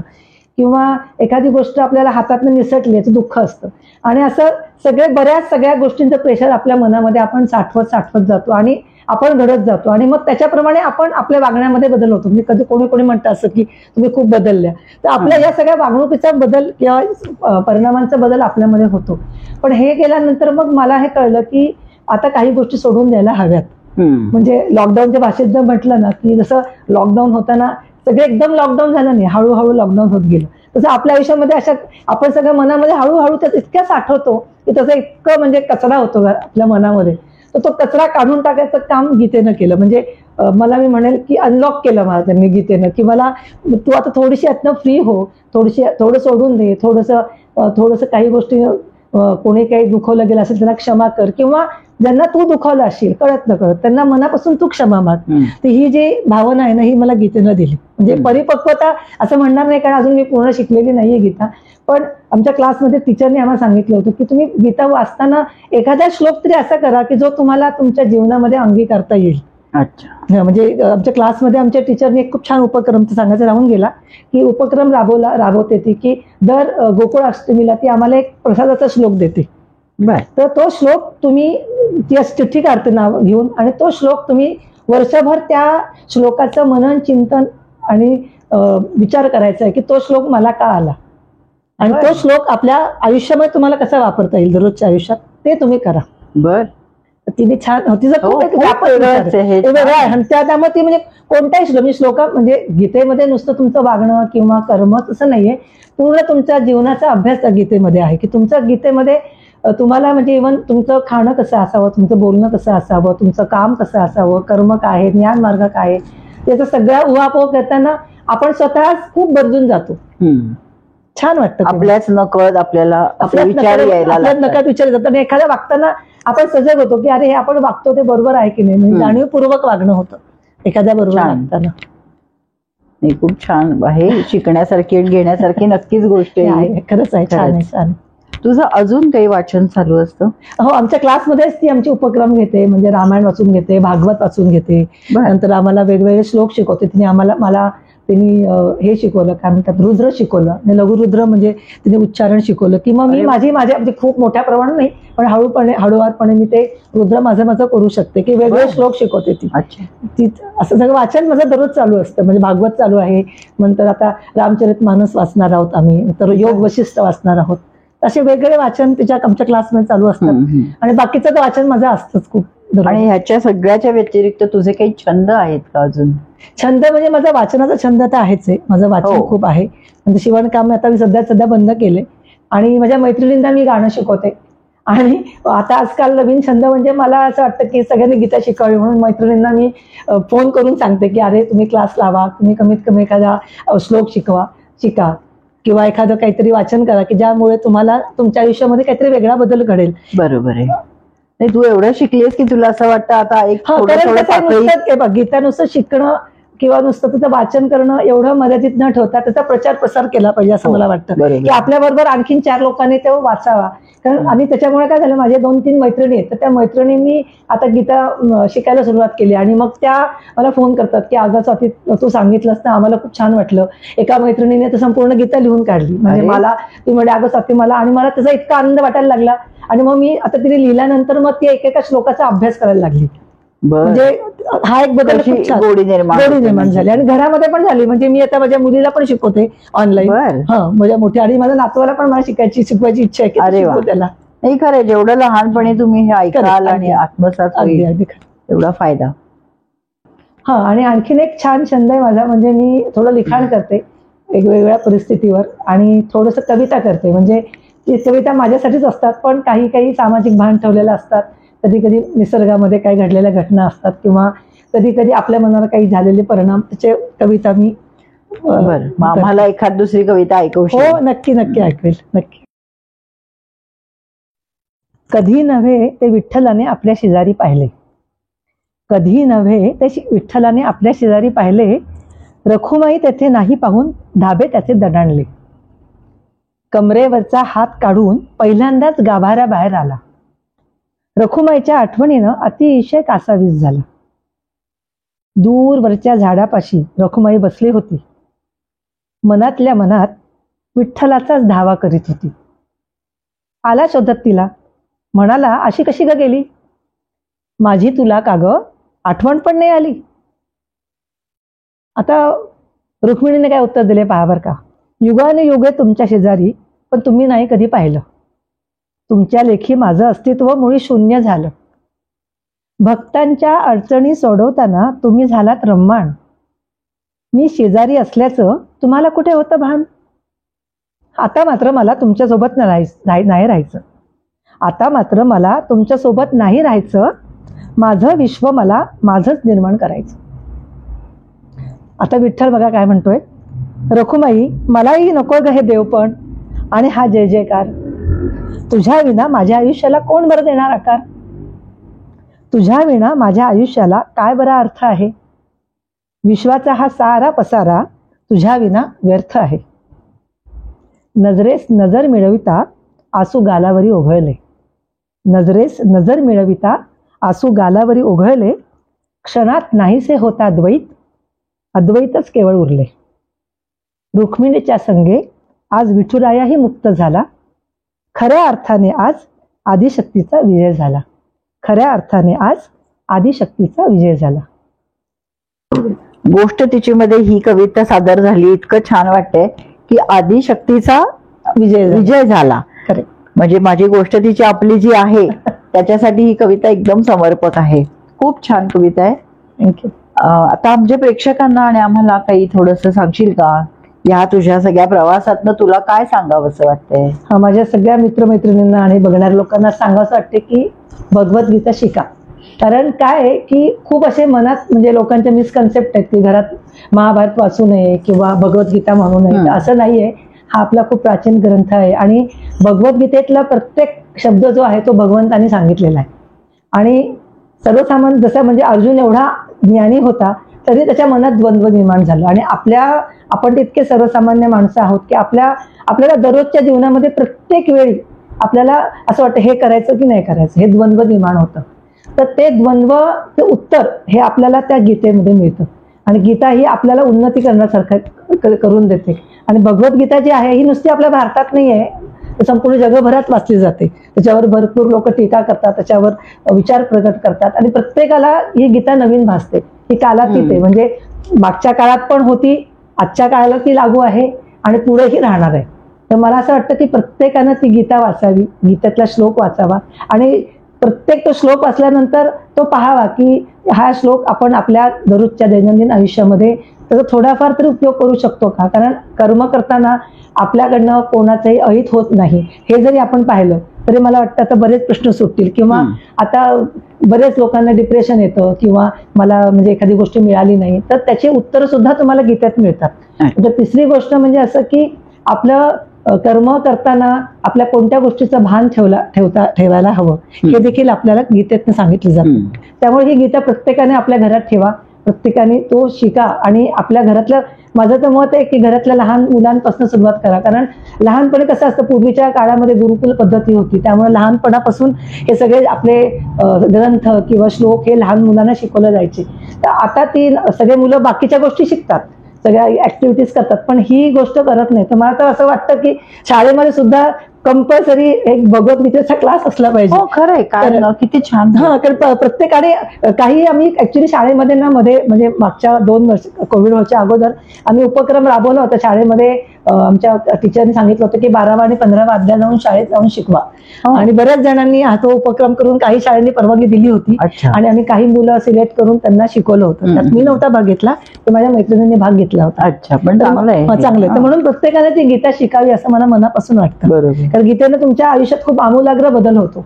किंवा एखादी गोष्ट आपल्याला हातातनं निसटली याचं दुःख असतं. आणि असं सगळ्या गोष्टींचं प्रेशर आपल्या मनामध्ये आपण साठवत जातो आणि आपण घडत जातो. आणि मग त्याच्याप्रमाणे आपण आपल्या वागण्यामध्ये बदल होतो. म्हणजे कधी कोणी म्हणतं असं की तुम्ही खूप बदलल्या, तर आपल्या या सगळ्या वागणुकीचा बदल किंवा परिणामांचा बदल आपल्यामध्ये होतो. पण हे केल्यानंतर मग मला हे कळलं की आता काही गोष्टी सोडून द्यायला हव्यात. म्हणजे लॉकडाऊनच्या भाषेत जर म्हटलं ना की जसं लॉकडाऊन होताना सगळं एकदम लॉकडाऊन झालं नाही, हळूहळू लॉकडाऊन होत गेलं, तसं आपल्या आयुष्यामध्ये अशा आपण सगळ्या मनामध्ये हळूहळू त्यात इतक्या साठवतो की त्याचं इतकं म्हणजे कचरा होतो आपल्या मनामध्ये. तर तो कचरा काढून टाकायचं काम गीतेनं केलं. म्हणजे मी म्हणेल की अनलॉक केलं मला त्यांनी गीतेनं, की मला तू आता थोडीशी यातनं फ्री हो, थोडं सोडून दे, थोडंसं काही गोष्टी कोणी काही दुखवलं गेलं असेल त्यांना क्षमा कर, किंवा ज्यांना तू दुखावलं असशील कळत न कळत त्यांना मनापासून तू क्षमा माग. तर ही जी भावना आहे ना ही मला गीतेनं दिली. म्हणजे परिपक्वता असं म्हणणार नाही, कारण अजून मी पूर्ण शिकलेली नाहीये गीता. पण आमच्या क्लासमध्ये टीचरने आम्हाला सांगितलं होतं की तुम्ही गीता वाचताना एखादा श्लोक तरी असा करा की जो तुम्हाला तुमच्या जीवनामध्ये अंगीकारता येईल. अच्छा. म्हणजे आमच्या क्लासमध्ये आमच्या टीचरने एक खूप छान उपक्रम सांगायचा राहून गेला की उपक्रम राबवते ती की दर गोकुळ अष्टमीला ती आम्हाला एक प्रसादाचा श्लोक देते. तर तो श्लोक तुम्ही ती चिठ्ठी काढते नाव घेऊन, आणि तो श्लोक तुम्ही वर्षभर त्या श्लोकाचं मनन चिंतन आणि विचार करायचा आहे की तो श्लोक मला का आला, आणि तो श्लोक आपल्या आयुष्यामध्ये तुम्हाला कसा वापरता येईल दररोजच्या आयुष्यात ते तुम्ही करा. तिने छान तिचं खूप वेगळं आहे. आणि त्यामुळे ती म्हणजे कोणताही श्लोक म्हणजे श्लोका म्हणजे गीतेमध्ये नुसतं तुमचं वागणं किंवा कर्म असं नाहीये, पूर्ण तुमच्या जीवनाचा अभ्यास गीतेमध्ये आहे. की तुमच्या गीतेमध्ये तुम्हाला म्हणजे इव्हन तुमचं खाणं कसं असावं, तुमचं बोलणं कसं असावं, तुमचं काम कसं असावं, कर्म काय आहे, ज्ञान मार्ग काय आहे, त्याचा सगळा उहापोह करताना आपण स्वतः खूप बदलून जातो. छान वाटतं. आपल्याच नकळत आपल्याला असे विचार यायला आपल्यात लागतात. नकळत विचार येतात आणि एखाद्या वागताना आपण सजग होतो की अरे हे आपण वागतो ते बरोबर आहे की नाही, म्हणजे जाणीवपूर्वक वागणं होतं एखाद्या बरोबर छान. वागताना. नाही, खूप छान आहे, शिकण्यासारखी आणि घेण्यासारखी नक्कीच गोष्ट हे आहे. आहे, खरंच आहे, छान आहे, छान आहे. तुझं अजून काही वाचन चालू असतं? हो, आमच्या क्लासमध्येच ती आमची उपक्रम घेते, म्हणजे रामायण वाचून घेते, भागवत वाचून घेते, बरं. नंतर आम्हाला वेगवेगळे श्लोक शिकवते. तिने मला तिने हे शिकवलं, काय म्हणतात, रुद्र शिकवलं आणि लघुरुद्र म्हणजे तिने उच्चारण शिकवलं की मग मी अरे वा. माझ्या म्हणजे खूप मोठ्या प्रमाणात नाही पण हळूवारपणे मी ते रुद्र माझं करू शकते की वेगवेगळे बरं. श्लोक शिकवते ती. अच्छा. ती असं सगळं वाचन माझं दररोज चालू असतं. म्हणजे भागवत चालू आहे, नंतर आता रामचरितमानस वाचणार आहोत आम्ही, नंतर योग वशिष्ठ वाचणार आहोत. असे वेगवेगळे वाचन आमच्या क्लासमध्ये चालू असतात आणि बाकीचं तर वाचन माझं असतंच खूप दररोज. आणि ह्याच्या सगळ्याच्या व्यतिरिक्त तुझे काही छंद आहेत का अजून? छंद म्हणजे माझा वाचनाचा छंद तर आहेच आहे, माझं वाचन हो. खूप आहे. म्हणजे शिवणकाम आता मी सध्या बंद केले आणि माझ्या मैत्रिणींना मी गाणं शिकवते. आणि आता आजकाल नवीन छंद म्हणजे मला असं वाटतं की सगळ्यांनी गीता शिकावी, म्हणून मैत्रिणींना मी फोन करून सांगते की अरे तुम्ही क्लास लावा, तुम्ही कमीत कमी एखादा श्लोक शिका किंवा एखादं काहीतरी वाचन करा की ज्यामुळे तुम्हाला तुमच्या आयुष्यामध्ये काहीतरी वेगळा बदल घडेल. बरोबर आहे. नाही, तू एवढं शिकलीस की तुला असं वाटतं आता एक कारण गीता नुसतं शिकणं किंवा नुसतं त्याचं वाचन करणं एवढं मर्यादित न ठेवता त्याचा प्रचार प्रसार केला पाहिजे असं मला वाटतं की आपल्याबरोबर आणखीन 4 लोकांनी तो वाचावा. कारण आणि त्याच्यामुळे काय झालं, माझे 2-3 मैत्रिणी आहेत, तर त्या मैत्रिणींनी आता गीता शिकायला सुरुवात केली आणि मग त्या मला फोन करतात की अगं स्वाती तू सांगितलंस ना, आम्हाला खूप छान वाटलं. एका मैत्रिणीने तर संपूर्ण गीता लिहून काढली. म्हणजे मला ती म्हणजे अगं स्वाती मला, आणि मला त्याचा इतका आनंद वाटायला लागला. आणि मग मी आता तिने लिहिल्यानंतर मग ती एकेका श्लोकाचा अभ्यास करायला लागली. म्हणजे हा एक बदल खूप छान गोडी निर्माण झाली आणि घरामध्ये पण झाली. म्हणजे मी आता माझ्या मुलीला पण शिकवते ऑनलाईन. माझ्या मोठ्या आणि माझ्या नातवाला पण मला शिकवायची इच्छा आहे की त्याला. नाही, खरं जेवढं लहानपणी तुम्ही हे ऐकाल आणि आत्मसात होईल तेवढा फायदा. आणि आणखीन एक छान छंद आहे माझा, म्हणजे मी थोडं लिखाण करते वेगवेगळ्या परिस्थितीवर आणि थोडंसं कविता करते. म्हणजे ती कविता माझ्यासाठीच असतात पण काही सामाजिक भान ठेवलेलं असतात. कधी कधी निसर्गामध्ये काही घडलेल्या घटना असतात किंवा कधी कधी आपल्या मनाला काही झालेले परिणाम, त्याचे कविता मी. बरं, आम्हाला एखाद दुसरी कविता ऐकवू? हो, नक्की ऐकवेल, नक्की. कधी नव्हे ते विठ्ठलाने आपल्या शेजारी पाहिले, कधी नव्हे ते विठ्ठलाने आपल्या शेजारी पाहिले, रखुमाई तेथे नाही पाहून धाबे त्याचे दणाणले. कमरेवरचा हात काढून पहिल्यांदाच गाभाऱ्या बाहेर आला. रखुमाईच्या आठवणीनं अतिशय कासावीस झाला. दूरवरच्या झाडापाशी रखुमाई बसली होती. मनातल्या मनात विठ्ठलाचाच धावा करीत होती. आला शोधत तिला, म्हणाला, अशी कशी ग गेली? माझी तुला का ग आठवण पण नाही आली? आता रुक्मिणीने काय उत्तर दिले पहा बर का. युगाने युगे तुमच्या शेजारी, पण तुम्ही नाही कधी पाहिलं. तुमच्या लेखी माझं अस्तित्व मुळी शून्य झालं. भक्तांच्या अडचणी सोडवताना तुम्ही झालात रम्माण. मी शेजारी असल्याचं तुम्हाला कुठे होतं भान? आता मात्र मला तुमच्यासोबत नाही राहायचं. आता मात्र मला तुमच्यासोबत नाही राहायचं. माझं विश्व मला माझंच निर्माण करायचं. आता विठ्ठल बघा काय म्हणतोय, रखुमाई मलाही नको ग हे देवपण आणि हा जय जयकार. तुझ्या विना माझ्या आयुष्याला कोण बरं देणार आकार? तुझ्या विना माझ्या आयुष्याला काय बरा अर्थ आहे? विश्वाचा हा सारा पसारा तुझ्या विना व्यर्थ आहे. नजरेस नजर मिळविता आसू गालावरी ओघळले. नजरेस नजर मिळविता आसू गालावरी ओघळले. क्षणात नाहीसे होता द्वैत, अद्वैतच केवळ उरले. रुक्मिणीच्या संगे आज विठुरायाही मुक्त झाला. खऱ्या अर्थाने आज आदिशक्तीचा विजय झाला. खऱ्या अर्थाने आज आदिशक्तीचा विजय झाला. गोष्ट तिच्यामध्ये ही कविता सादर झाली, इतकं छान वाटतंय की आदिशक्तीचा विजय झाला. म्हणजे माझी गोष्ट तिची आपली जी आहे त्याच्यासाठी ही कविता एकदम समर्पक आहे. खूप छान कविता आहे. थँक्यू. आता आमच्या प्रेक्षकांना आणि आम्हाला काही थोडंसं सांगशील का, या तुझ्या सगळ्या प्रवासातनं तुला काय सांगावंसं वाटतंय? माझ्या सगळ्या मित्रमैत्रिणींना आणि बघणाऱ्या लोकांना सांगावंसं वाटते की भगवद्गीता शिका. कारण काय आहे की खूप असे मनात म्हणजे लोकांचे मिसकन्सेप्ट आहेत की घरात महाभारत वाचू नये किंवा भगवद्गीता म्हणू नये. असं नाहीये. हा आपला खूप प्राचीन ग्रंथ आहे आणि भगवद्गीतेतला प्रत्येक शब्द जो आहे तो भगवंतांनी सांगितलेला आहे. आणि सर्वसामान्य जसं म्हणजे अर्जुन एवढा ज्ञानी होता तरी त्याच्या मनात द्वंद्व निर्माण झालं. आणि आपण इतके सर्वसामान्य माणसं आहोत की आपल्याला दररोजच्या जीवनामध्ये प्रत्येक वेळी आपल्याला असं वाटतं हे करायचं की नाही करायचं, हे द्वंद्व निर्माण होतं. तर ते द्वंद्वचं उत्तर हे आपल्याला त्या गीतेमध्ये मिळतं. आणि गीता ही आपल्याला उन्नती करण्यासारखं करून देते. आणि भगवद्गीता जी आहे ही नुसती आपल्या भारतात नाही आहे, संपूर्ण जगभरात वाचली जाते. त्याच्यावर भरपूर लोक टीका करतात, त्याच्यावर विचार प्रकट करतात आणि प्रत्येकाला ही गीता नवीन भासते. ही कालातीत आहे, म्हणजे मागच्या काळात पण होती, आजच्या काळाला ती लागू आहे आणि पुढेही राहणार आहे. तर मला असं वाटतं की प्रत्येकानं ती गीता वाचावी, गीतेतला श्लोक वाचावा आणि प्रत्येक तो श्लोक वाचल्यानंतर तो पाहावा की हा श्लोक आपण आपल्या दररोजच्या दैनंदिन आयुष्यामध्ये त्याचा थोडाफार तरी उपयोग करू शकतो का. कारण कर्म करताना आपल्याकडनं कोणाचंही अहित होत नाही हे जरी आपण पाहिलं तरी मला वाटतं आता बरेच प्रश्न सुटतील. किंवा आता बरेच लोकांना डिप्रेशन येतं किंवा मला म्हणजे एखादी गोष्ट मिळाली नाही तर त्याची उत्तरं सुद्धा तुम्हाला गीतेत मिळतात. तर तिसरी गोष्ट म्हणजे असं की आपलं कर्म करताना आपल्या कोणत्या गोष्टीचं भान ठेवायला हवं हे देखील आपल्याला गीतेतनं सांगितलं जातं. त्यामुळे ही गीता प्रत्येकाने आपल्या घरात ठेवा, प्रत्येकाने तो शिका आणि आपल्या घरातलं, माझं तर मत आहे की घरातल्या लहान मुलांपासून सुरुवात करा. कारण लहानपणी कसं असतं, पूर्वीच्या काळामध्ये गुरुकुल पद्धती होती, त्यामुळे लहानपणापासून हे सगळे आपले ग्रंथ किंवा श्लोक हे लहान मुलांना शिकवले जायचे. तर आता ती सगळे मुलं बाकीच्या गोष्टी शिकतात, सगळ्या ऍक्टिव्हिटीज करतात, पण ही गोष्ट करत नाही. तर मला तर असं वाटतं की शाळेमध्ये सुद्धा कंपल्सरी एक भगवद्गीतेचा क्लास असला पाहिजे. हो खरंय, कारण किती छान. हा, कारण प्रत्येकाने काही आम्ही ऍक्च्युली शाळेमध्ये ना मध्ये म्हणजे मागच्या 2 वर्ष कोविड व्हायच्या अगोदर आम्ही उपक्रम राबवला होता शाळेमध्ये. आमच्या टीचरनी सांगितलं होतं की 12वा आणि 15वा अध्याय जाऊन शाळेत जाऊन शिकवा. आणि बऱ्याच जणांनी हा तो उपक्रम करून काही शाळांनी परवानगी दिली होती आणि आम्ही काही मुलं सिलेक्ट करून त्यांना शिकवलं होतं. त्यात मी नव्हता भाग घेतला, तर माझ्या मैत्रिणींनी भाग घेतला होता. अच्छा, पण चांगलं आहे. तर म्हणून प्रत्येकाने ती गीता शिकावी असं मला मनापासून वाटतं. बरोबर. कारण गीतेनं तुमच्या आयुष्यात खूप आमूलाग्र बदल होतो.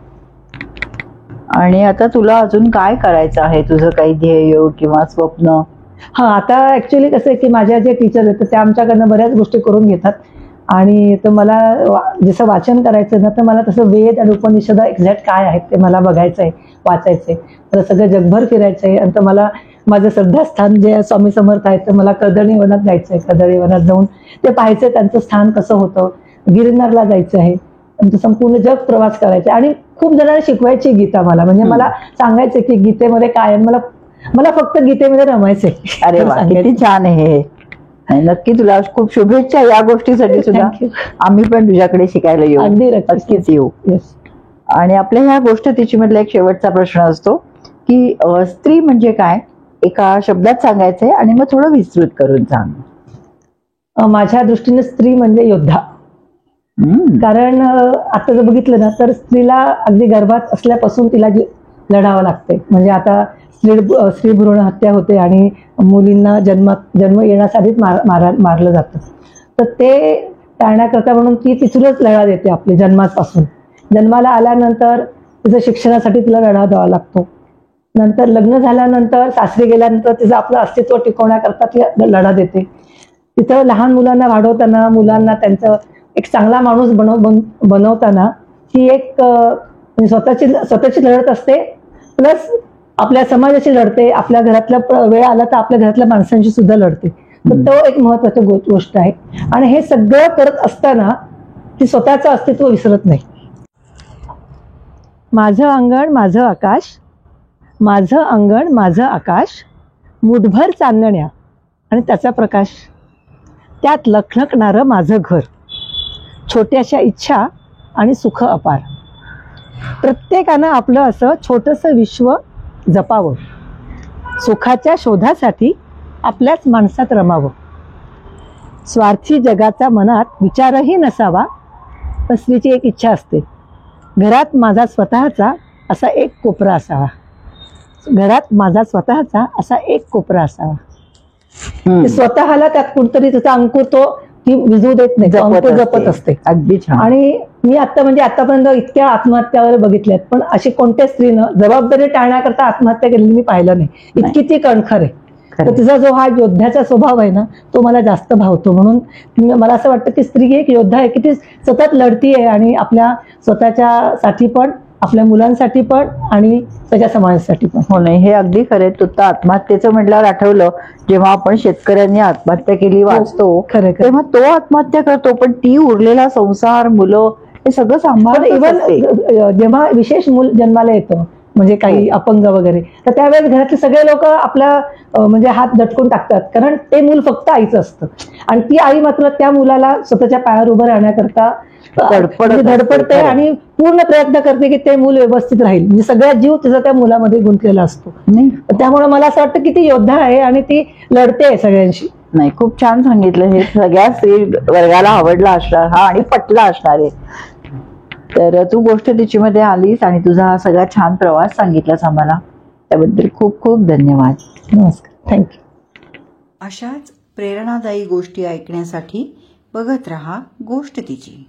आणि आता तुला अजून काय करायचं आहे, तुझं काही ध्येय किंवा स्वप्न? हा, आता ऍक्च्युली कसं आहे की माझ्या जे टीचर आहेत त्या आमच्याकडनं बऱ्याच गोष्टी करून घेतात. आणि तर मला जसं वाचन करायचं ना, तर मला तसं वेद आणि उपनिषद एक्झॅक्ट काय आहेत ते मला बघायचं आहे, वाचायचंय. तर सगळं जगभर फिरायचंय. आणि तर मला माझं श्रद्धास्थान जे स्वामी समर्थ आहेत तर मला कर्दळी वनात जायचंय. कर्दळी वनात जाऊन ते पाहायचं त्यांचं स्थान कसं होतं. गिरनारला जायचं आहे, त्यांचं संपूर्ण जग प्रवास करायचा आणि खूप जणांना शिकवायची गीता मला. म्हणजे मला सांगायचं की गीतेमध्ये काय आहे, मला फक्त गीतेमध्ये रमायचंय. अरे वा, किती छान आहे. नक्की तुला खूप शुभेच्छा या गोष्टीसाठी सुद्धा. आम्ही पण तुझ्याकडे शिकायला येऊ, अगदी नक्कीच येऊ. आणि आपल्या ह्या गोष्टी मधला एक शेवटचा प्रश्न असतो की स्त्री म्हणजे काय, एका शब्दात सांगायचंय आणि मग थोडं विस्तृत करून सांग. माझ्या दृष्टीने स्त्री म्हणजे योद्धा. कारण आता जर बघितलं ना तर स्त्रीला अगदी गर्भात असल्यापासून तिला लढावं लागते. म्हणजे आता स्त्री भ्रूण हत्या होते आणि मुलींना जन्म येण्यास आधीच मारलं जातं. तर ते टाळण्याकरता म्हणून ती तिथूनच लढा देते. आपली जन्मापासून जन्माला आल्यानंतर तिचं शिक्षणासाठी तिला लढा द्यावा लागतो. नंतर लग्न झाल्यानंतर सासरी गेल्यानंतर तिचं आपलं अस्तित्व टिकवण्याकरता ती लढा देते. तिथं लहान मुलांना वाढवताना, मुलांना त्यांचं एक चांगला माणूस बनवताना ती एक स्वतःची लढत असते, प्लस आपल्या समाजाशी लढते. आपल्या घरातला वेळ आला तर आपल्या घरातल्या माणसांशी सुद्धा लढते. तर तो एक महत्वाची गोष्ट आहे. आणि हे सगळं करत असताना ती स्वतःचं अस्तित्व विसरत नाही. माझं अंगण माझं आकाश, माझं अंगण माझं आकाश, मुठभर चांदण्या आणि त्याचा प्रकाश, त्यात लखलखणारं माझं घर, छोट्याशा इच्छा आणि सुख अपार. प्रत्येकानं आपलं असं छोटंसं विश्व जपावं, सुखाच्या शोधासाठी आपल्याच माणसात रमावं. स्वार्थी जगाचा मनात विचारही नसावा, पण स्त्रीची एक इच्छा असते, घरात माझा स्वतःचा असा एक कोपरा असावा. घरात माझा स्वतःचा असा एक कोपरा असावा. स्वतःला त्यात कुठतरी त्याचा अंकुर ती विजू देत नाही, अंकुर जपत असते. अगदी छान. आणि मी आतापर्यंत इतक्या आत्महत्यावर बघितल्यात, पण अशी कोणत्या स्त्रीनं जबाबदारी टाळण्याकरता आत्महत्या केलेली मी पाहिलं नाही. इतकी ती कणखर आहे. तर तिचा जो हा योद्ध्याचा स्वभाव आहे ना तो मला जास्त भावतो. म्हणून मला असं वाटतं की स्त्री एक योद्धा आहे की ती सतत लढतीये आणि आपल्या स्वतःच्या साठी पण, आपल्या मुलांसाठी पण आणि सगळ्या समाजासाठी पण. हो नाही, हे अगदी खरं. तू तर आत्महत्येचं म्हटल्यावर आठवलं, जेव्हा आपण शेतकऱ्यांनी आत्महत्या केली वाचतो खरं तेव्हा तो आत्महत्या करतो, पण ती उरलेला संसार, मुलं हे सगळं सांभाळत इव्हन जेव्हा विशेष मूल जन्माला येतं म्हणजे काही अपंग वगैरे, तर त्यावेळेस घरातले सगळे लोक आपला म्हणजे हात झटकून टाकतात, कारण ते मूल फक्त आईचं असतं आणि ती आई मात्र त्या मुलाला स्वतःच्या पायावर उभं राहण्याकरता धडपडते आणि पूर्ण प्रयत्न करते की ते मूल व्यवस्थित राहील. म्हणजे सगळ्या जीव तिचा त्या मुलामध्ये गुंतलेला असतो. त्यामुळे मला असं वाटतं की ती योद्धा आहे आणि ती लढते सगळ्यांशी. नाही, खूप छान सांगितलं. हे सगळ्या स्त्री वर्गाला आवडला असणार हा आणि पटला असणार आहे. तर तू गोष्ट तिचीमध्ये आलीस आणि तुझा हा सगळा छान प्रवास सांगितलास आम्हाला, त्याबद्दल खूप खूप धन्यवाद. नमस्कार, थँक्यू. अशाच प्रेरणादायी गोष्टी ऐकण्यासाठी बघत रहा गोष्ट तिची.